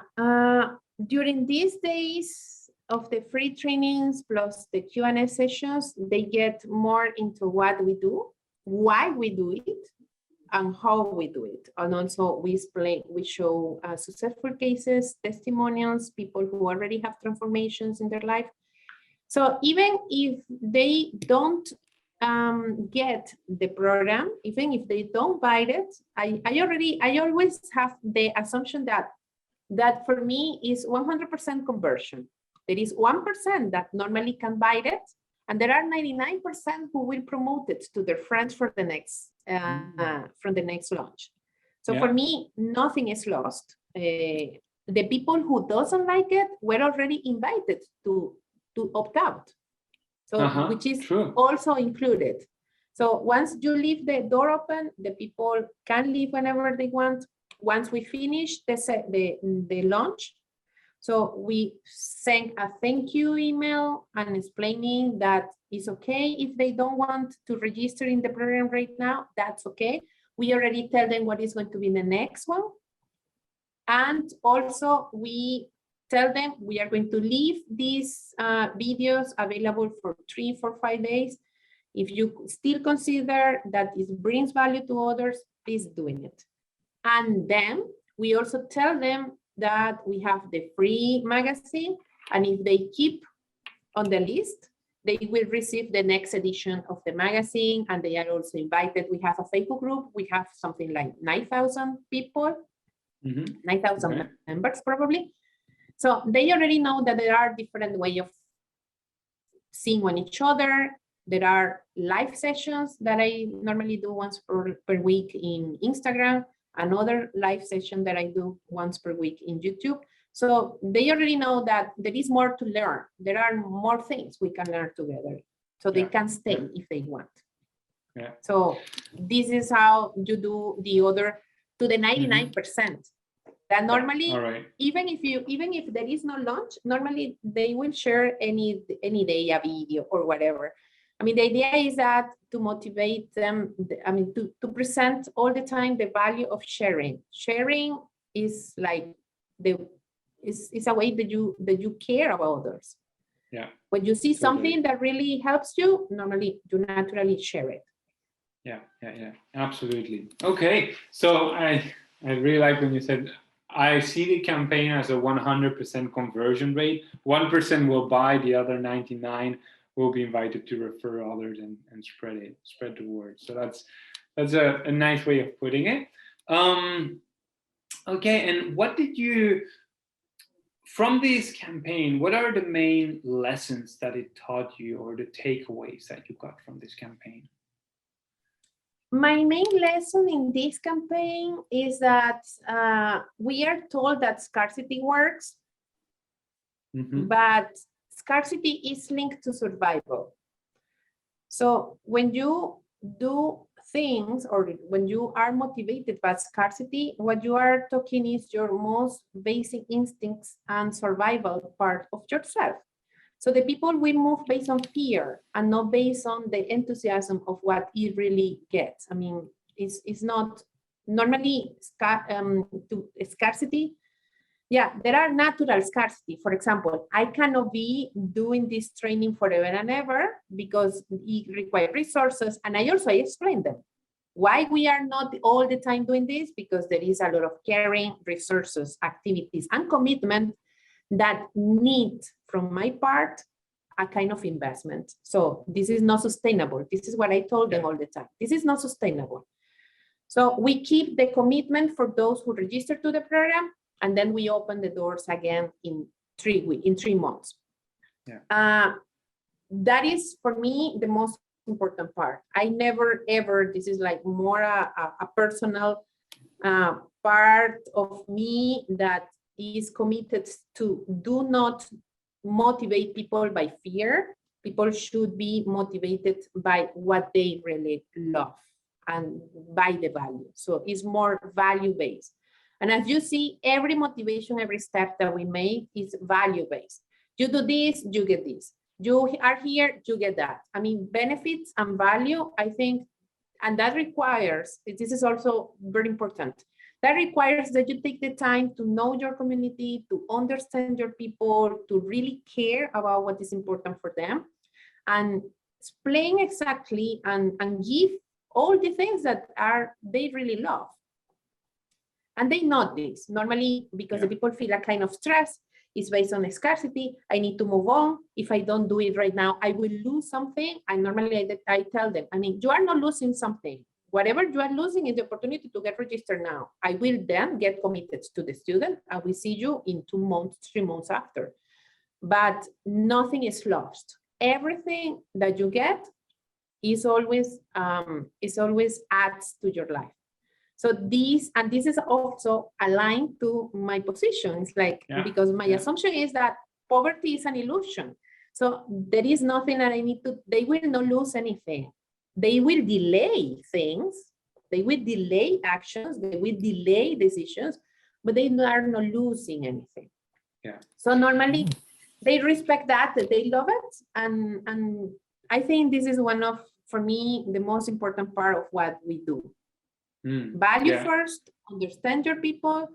during these days of the free trainings plus the Q&A sessions, they get more into what we do, why we do it, and how we do it. And also we show successful cases, testimonials, people who already have transformations in their life. So even if they don't get the program, even if they don't buy it, I always have the assumption that for me is 100% conversion. There is 1% that normally can buy it, and there are 99% who will promote it to their friends for the next from the next launch. So for me, nothing is lost. The people who doesn't like it were already invited to opt out, so which is also included. So once you leave the door open, the people can leave whenever they want. Once we finish the launch, so we send a thank you email and explaining that it's okay if they don't want to register in the program right now, that's okay. We already tell them what is going to be the next one. And also we tell them we are going to leave these videos available for 3, 4, 5 days. If you still consider that it brings value to others, please do it. And then we also tell them that we have the free magazine, and if they keep on the list, they will receive the next edition of the magazine, and they are also invited. We have a Facebook group. We have something like 9,000 people, 9,000 members probably. So they already know that there are different ways of seeing on each other. There are live sessions that I normally do once per week in Instagram, another live session that I do once per week in YouTube. So they already know that there is more to learn. There are more things we can learn together. So they can stay if they want. So this is how you do the other to the 99%. That normally, even if there is no launch, normally they will share any day a video or whatever. I mean, the idea is that to motivate them, I mean, to present all the time the value of sharing. Sharing is like it's a way that you care about others. Yeah. When you see something that really helps you, normally you naturally share it. Yeah, absolutely. Okay, so I really like when you said, I see the campaign as a 100% conversion rate. 1% will buy, the other 99 will be invited to refer others and spread the word. So that's a nice way of putting it. Okay, and what did you, from this campaign, what are the main lessons that it taught you, or the takeaways that you got from this campaign? My main lesson in this campaign is that we are told that scarcity works, but scarcity is linked to survival. So when you do things or when you are motivated by scarcity, what you are talking is your most basic instincts and survival part of yourself. So the people will move based on fear and not based on the enthusiasm of what it really gets. I mean, it's not normally to scarcity. Yeah, there are natural scarcity. For example, I cannot be doing this training forever and ever because it requires resources. And I explain them. Why we are not all the time doing this? Because there is a lot of caring, resources, activities, and commitment that need, from my part, a kind of investment. So this is not sustainable. This is what I told them all the time. This is not sustainable. So we keep the commitment for those who register to the program, and then we open the doors again in 3 months. Yeah. That is, for me, the most important part. I never, ever, this is like more a personal part of me that is committed to do not motivate people by fear. People should be motivated by what they really love and by the value. So it's more value-based. And as you see, every motivation, every step that we make is value-based. You do this, you get this. You are here, you get that. I mean, benefits and value, I think, and that requires, this is also very important, that requires that you take the time to know your community, to understand your people, to really care about what is important for them, and explain exactly and give all the things that they really love. And they know this normally because the people feel a kind of stress. It's based on scarcity. I need to move on. If I don't do it right now, I will lose something. And normally I tell them, I mean, you are not losing something. Whatever you are losing is the opportunity to get registered now. I will then get committed to the student. I will see you in 2 months, 3 months after. But nothing is lost. Everything that you get is always adds to your life. So this is also aligned to my position. It's like, because my assumption is that poverty is an illusion. So there is nothing that I need to, they will not lose anything. They will delay things. They will delay actions. They will delay decisions, but they are not losing anything. Yeah. So normally they respect that, they love it. And I think this is one of, for me, the most important part of what we do. Value first, understand your people,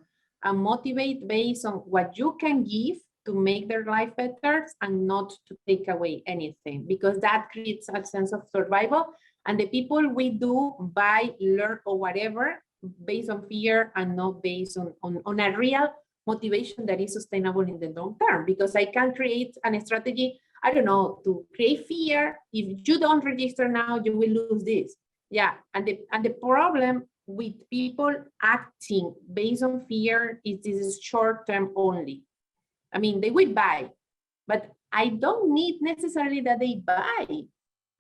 and motivate based on what you can give to make their life better and not to take away anything, because that creates a sense of survival. And the people we do buy, learn, or whatever based on fear and not based on a real motivation that is sustainable in the long term. Because I can create a strategy, I don't know, to create fear. If you don't register now, you will lose this. Yeah, and the problem with people acting based on fear is this is short-term only. I mean, they will buy, but I don't need necessarily that they buy.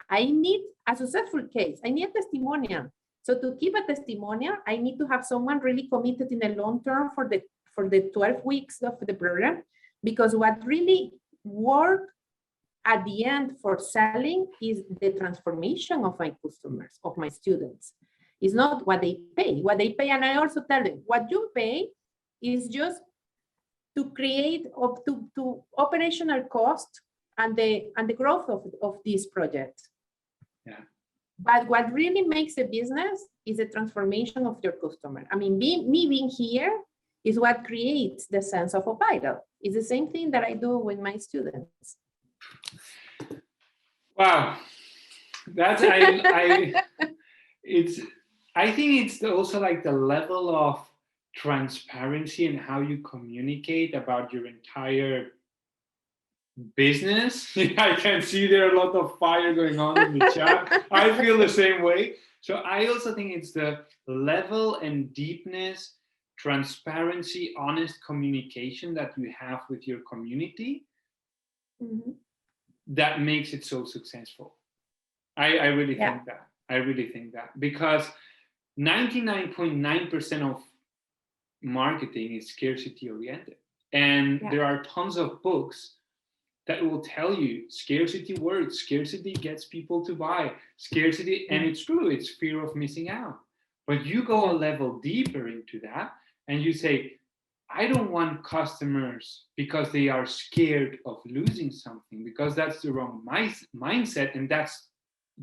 I need a successful case. I need a testimonial. So to keep a testimonial, I need to have someone really committed in the long term for the 12 weeks of the program, because what really works at the end for selling is the transformation of my customers, of my students. It's not what they pay. What they pay, and I also tell them, what you pay is just to create to operational cost and the growth of this project. Yeah. But what really makes a business is the transformation of your customer. I mean, me being here is what creates the sense of UpViral. It's the same thing that I do with my students. Wow, that's I think it's also like the level of transparency and how you communicate about your entire business. I can see there are a lot of fire going on in the chat. I feel the same way. So I also think it's the level and deepness, transparency, honest communication that you have with your community that makes it so successful. I really think that. I really think that, because 99.9% of marketing is scarcity oriented. And there are tons of books that will tell you scarcity works, scarcity gets people to buy, scarcity, and it's true, it's fear of missing out. But you go a level deeper into that and you say, I don't want customers because they are scared of losing something, because that's the wrong mindset. And that's,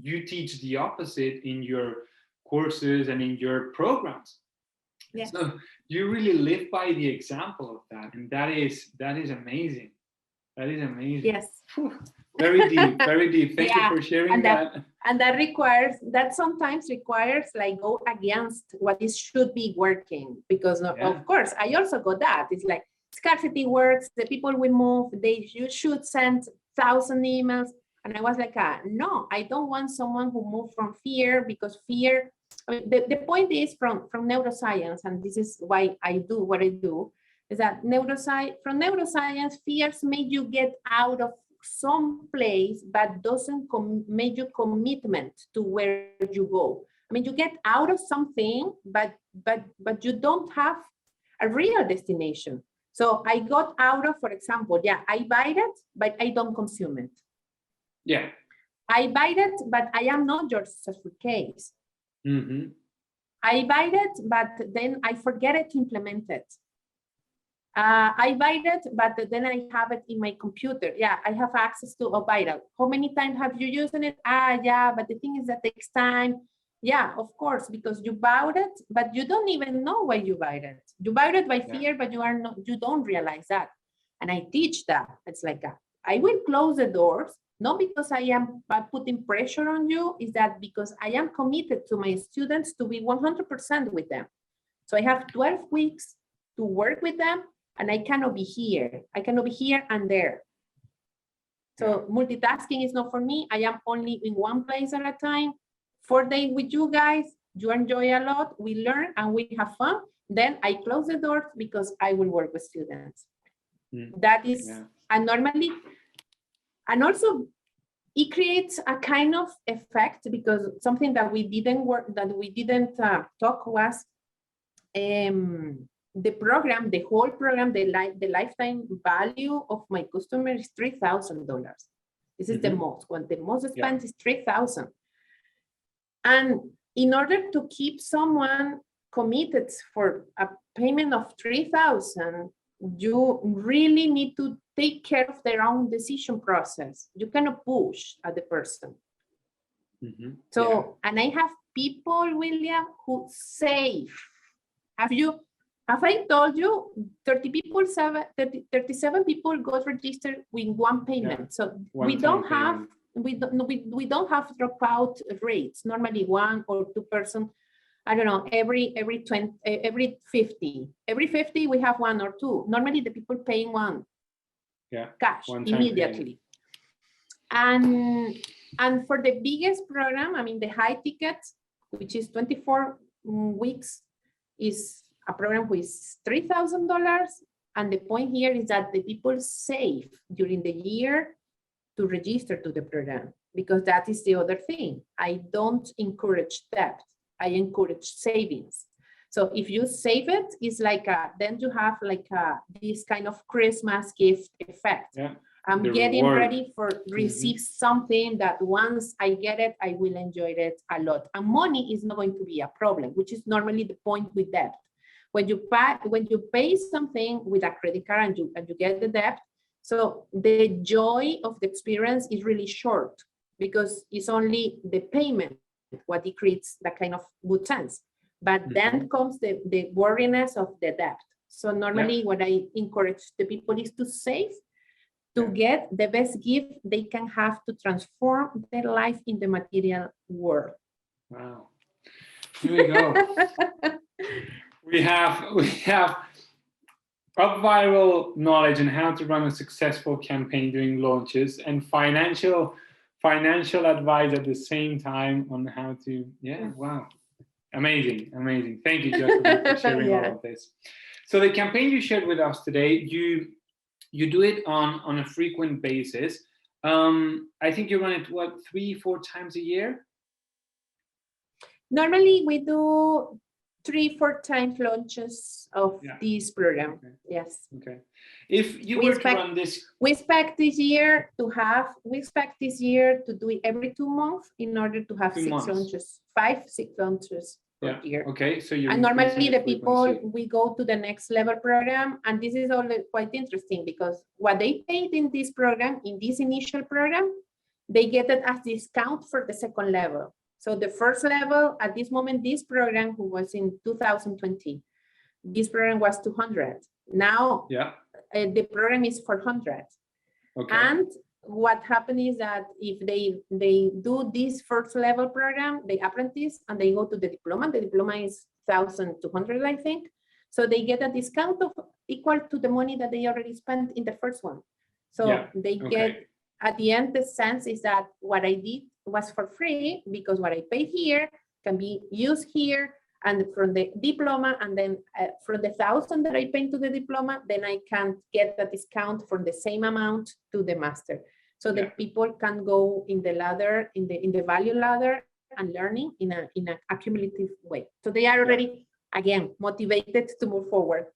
you teach the opposite in your courses and in your programs. Yeah. So you really live by the example of that. And that is amazing. That is amazing. Yes. Whew. Very deep, very deep. Thank you for sharing that. And that sometimes requires like go against what is should be working, because of course I also got that. It's like scarcity works, the people will move, you should send 1,000 emails. And I was like, no, I don't want someone who moved from fear, because fear, I mean, the point is from neuroscience, and this is why I do what I do, is that from neuroscience, fears make you get out of some place, but doesn't make you commitment to where you go. I mean, you get out of something, but you don't have a real destination. So I got out of, for example, I buy it, but I don't consume it. Yeah. I buy it, but I am not your successful case. Mm-hmm. I buy it, but then I forget it to implement it. I buy it, but then I have it in my computer. Yeah, I have access to UpViral. How many times have you used it? Yeah, but the thing is that takes time. Yeah, of course, because you bought it, but you don't even know why you bought it. You bought it by fear, but you don't realize that. And I teach that. It's like, I will close the doors, not because I am putting pressure on you, is that because I am committed to my students to be 100% with them. So I have 12 weeks to work with them, and I cannot be here. I cannot be here and there. So multitasking is not for me. I am only in one place at a time. 4 days with you guys, you enjoy a lot, we learn and we have fun. Then I close the doors because I will work with students. That is, and normally, and also it creates a kind of effect, because something that we didn't talk was, the program, the whole program, the lifetime value of my customer is $3,000. This is the most. When the most spent is $3,000. And in order to keep someone committed for a payment of $3,000, you really need to take care of their own decision process. You cannot push at the person. So, and I have people, William, who save. Have I told you 37 people got registered with one payment? So we don't have dropout rates. Normally 1 or 2 person, I don't know, every 50. Every 50 we have 1 or 2. Normally the people paying cash immediately. And for the biggest program, I mean the high ticket, which is 24 weeks, is a program with $3,000. And the point here is that the people save during the year to register to the program, because that is the other thing. I don't encourage debt. I encourage savings. So if you save it, it's like then you have like this kind of Christmas gift effect. I'm getting ready for receive something that once I get it, I will enjoy it a lot. And money is not going to be a problem, which is normally the point with debt. When you pay something with a credit card and you get the debt, so the joy of the experience is really short, because it's only the payment what it creates that kind of good sense. But then comes the worriness of the debt. So normally what I encourage the people is to save, to get the best gift they can have to transform their life in the material world. Wow. Here we go. We have UpViral knowledge on how to run a successful campaign during launches, and financial advice at the same time on how to, wow. Amazing. Thank you, Joselyn, for sharing all of this. So the campaign you shared with us today, you do it on a frequent basis. I think you run it, 3-4 times a year? Normally we do 3-4 times launches of this program. Okay. Yes. Okay. If you were to run this, we expect this year to do it every 2 months in order to have 6 launches, 5-6 launches per year. Okay. So you and normally the people, we go to the next level program, and this is all quite interesting because what they paid in this program, in this initial program, they get it as discount for the second level. So the first level at this moment, this program who was in 2020, this program was 200. Now the program is 400. Okay. And what happened is that if they do this first level program, they apprentice and they go to the diploma. The diploma is 1,200, I think. So they get a discount of equal to the money that they already spent in the first one. So they get, at the end, the sense is that what I did was for free because what I paid here can be used here and from the diploma, and then from the 1,000 that I paid to the diploma, then I can get a discount for the same amount to the master. So that people can go in the ladder, in the value ladder and learning in a accumulative way. So they are already, again, motivated to move forward.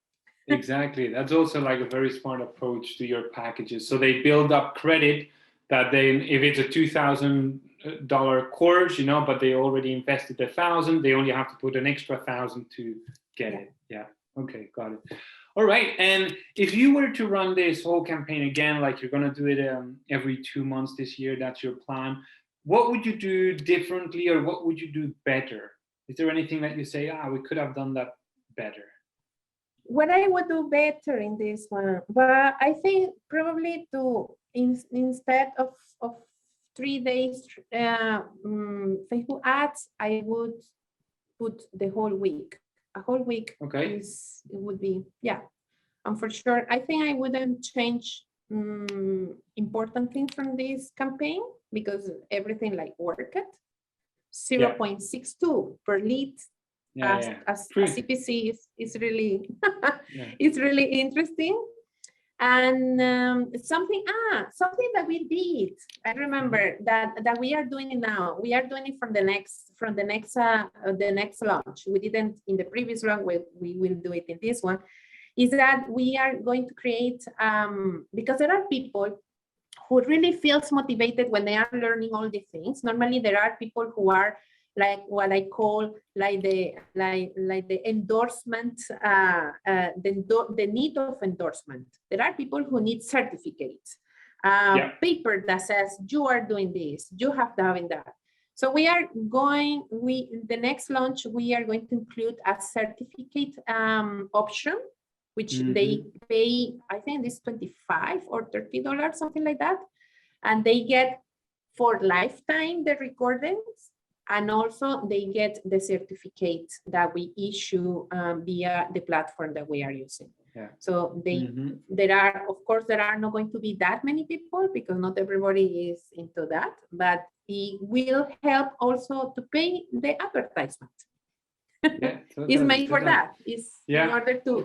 Exactly. That's also like a very smart approach to your packages. So they build up credit that then if it's a $2,000 course, you know, but they already invested 1,000, they only have to put an extra 1,000 to get it. Yeah. Okay, got it. All right. And if you were to run this whole campaign again, like you're going to do it every 2 months this year, that's your plan. What would you do differently, or what would you do better? Is there anything that you say, we could have done that better? What I would do better in this one, but I think probably instead of 3 days Facebook ads, I would put the whole week. A whole week it would be, and for sure, I think I wouldn't change important things from this campaign because everything like worked. 0.62 per lead as CPC is really it's really interesting. And something that we did, I remember that we are doing it now. We are doing it from the next launch. We didn't in the previous one. We will do it in this one. Is that we are going to create because there are people who really feels motivated when they are learning all these things. Normally, there are people who are like what I call like the endorsement, the need of endorsement. There are people who need certificates, paper that says you are doing this, you have to have that. So we are going. The next launch we are going to include a certificate option, which they pay. I think it's $25 or $30, something like that, and they get for lifetime the recordings. And also they get the certificate that we issue via the platform that we are using. So there are not going to be that many people because not everybody is into that, but it will help also to pay the advertisement. It's made for that. It's in order to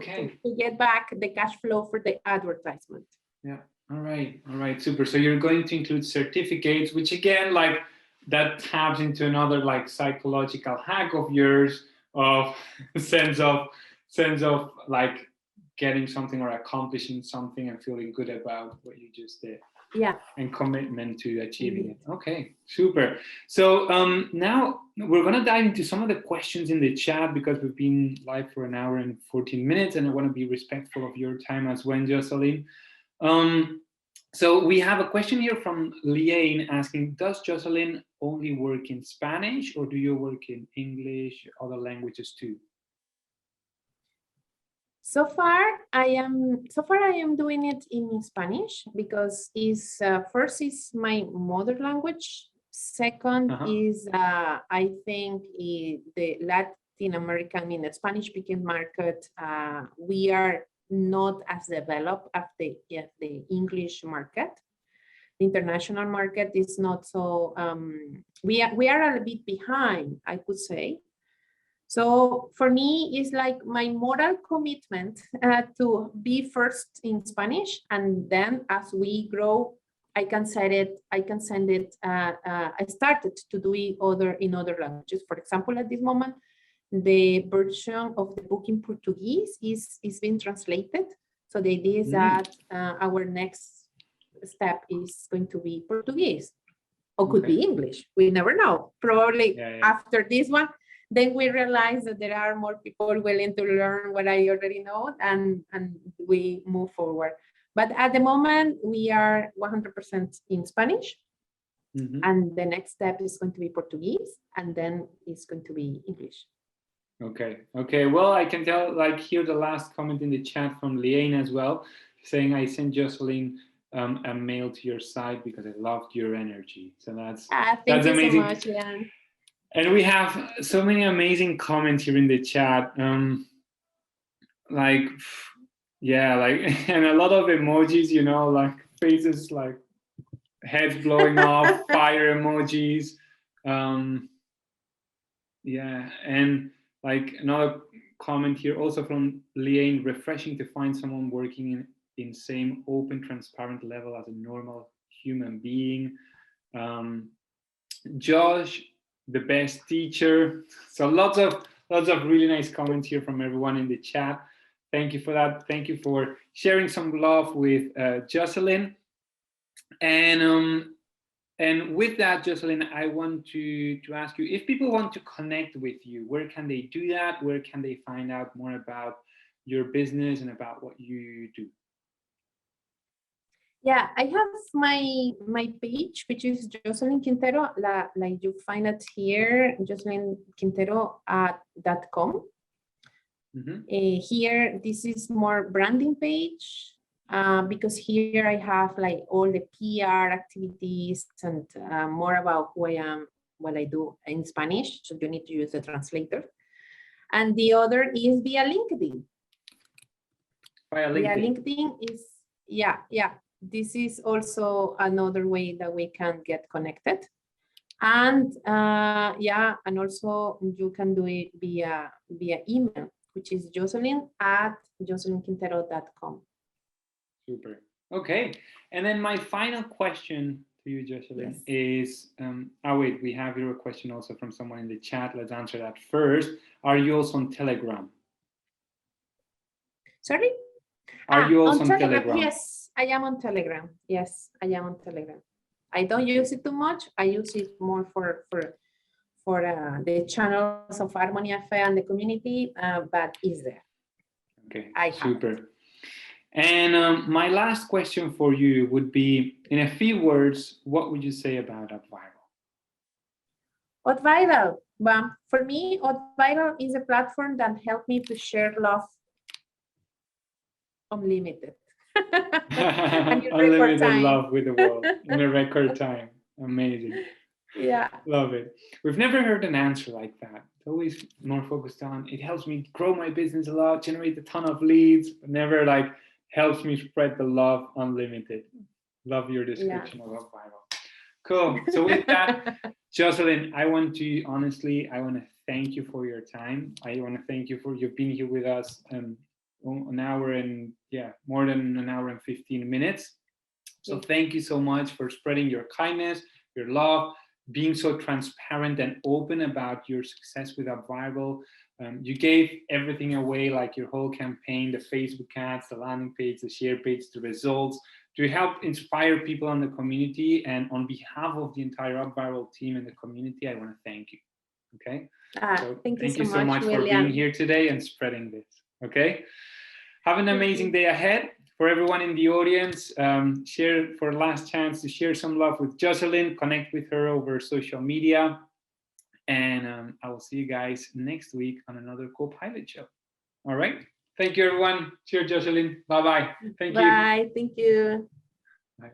get back the cash flow for the advertisement. Yeah. All right. Super. So you're going to include certificates, which again, like, that taps into another like psychological hack of yours of sense of like getting something or accomplishing something and feeling good about what you just did. And commitment to achieving it. Okay, super. So now we're going to dive into some of the questions in the chat because we've been live for 1 hour and 14 minutes and I want to be respectful of your time as well, Joselyn. So we have a question here from Liane asking, does Joselyn only work in Spanish or do you work in English, other languages too? So far I am doing it in Spanish because first is my mother language. Second is I think the Latin American, the Spanish speaking market, we are not as developed as the English market. The international market is not so, we are a bit behind, I could say. So for me, it's like my moral commitment to be first in Spanish, and then as we grow, I send it. I started to do it in other languages. For example, at this moment, the version of the book in Portuguese is being translated. So the idea is that our next step is going to be Portuguese, or could be English. We never know. Probably after this one, then we realize that there are more people willing to learn what I already know, and we move forward. But at the moment, we are 100% in Spanish. And the next step is going to be Portuguese, and then it's going to be English. Okay. Well, I can tell, like, hear the last comment in the chat from Liane as well, saying, I sent Joselyn a mail to your site because I loved your energy. So that's thank you amazing. So much, Liane. And we have so many amazing comments here in the chat. And a lot of emojis, you know, like faces, like heads blowing off, fire emojis. And like another comment here also from Liane, refreshing to find someone working in same open, transparent level as a normal human being. Josh, the best teacher. So lots of really nice comments here from everyone in the chat. Thank you for that. Thank you for sharing some love with Joselyn. And with that, Joselyn, I want to ask you, if people want to connect with you, where can they do that? Where can they find out more about your business and about what you do? Yeah, I have my page, which is Joselyn Quintero. Like you find it here, joselynquintero.com. Here, this is more branding page. Because here I have like all the PR activities and more about who I am, what I do in Spanish. So you need to use the translator. And the other is via LinkedIn. Via LinkedIn is, this is also another way that we can get connected. And and also you can do it via email, which is joselyn@joselynquintero.com. Super. Okay. And then my final question to you, Joselyn, is, wait, we have here a question also from someone in the chat. Let's answer that first. Are you also on Telegram? Sorry? Are you also on Telegram? Yes, I am on Telegram. Yes, I am on Telegram. I don't use it too much. I use it more for the channels of Harmony Affair and the community, but it's there. Okay, super. And my last question for you would be, in a few words, what would you say about UpViral? UpViral, well, for me, UpViral is a platform that helped me to share love unlimited. Unlimited love with the world in a record time. Amazing. Yeah. Love it. We've never heard an answer like that. It's always more focused on, it helps me grow my business a lot, generate a ton of leads, but never like helps me spread the love unlimited. Love your description of UpViral. Cool. So with that, Joselyn, I want to thank you for your time. I want to thank you for you've been here with us an hour and more than an hour and 15 minutes. So thank you so much for spreading your kindness, your love, being so transparent and open about your success with UpViral. You gave everything away, like your whole campaign, the Facebook ads, the landing page, the share page, the results, to help inspire people in the community. And on behalf of the entire UpViral team and the community, I want to thank you. Okay. So thank you so much for being here today and spreading this. Okay. Have an amazing day ahead. For everyone in the audience, share for last chance to share some love with Joselyn, connect with her over social media. And I will see you guys next week on another Co-Pilot show. All right. Thank you, everyone. Cheers, Joselyn. Bye-bye. Thank you. Bye. Thank you. Bye.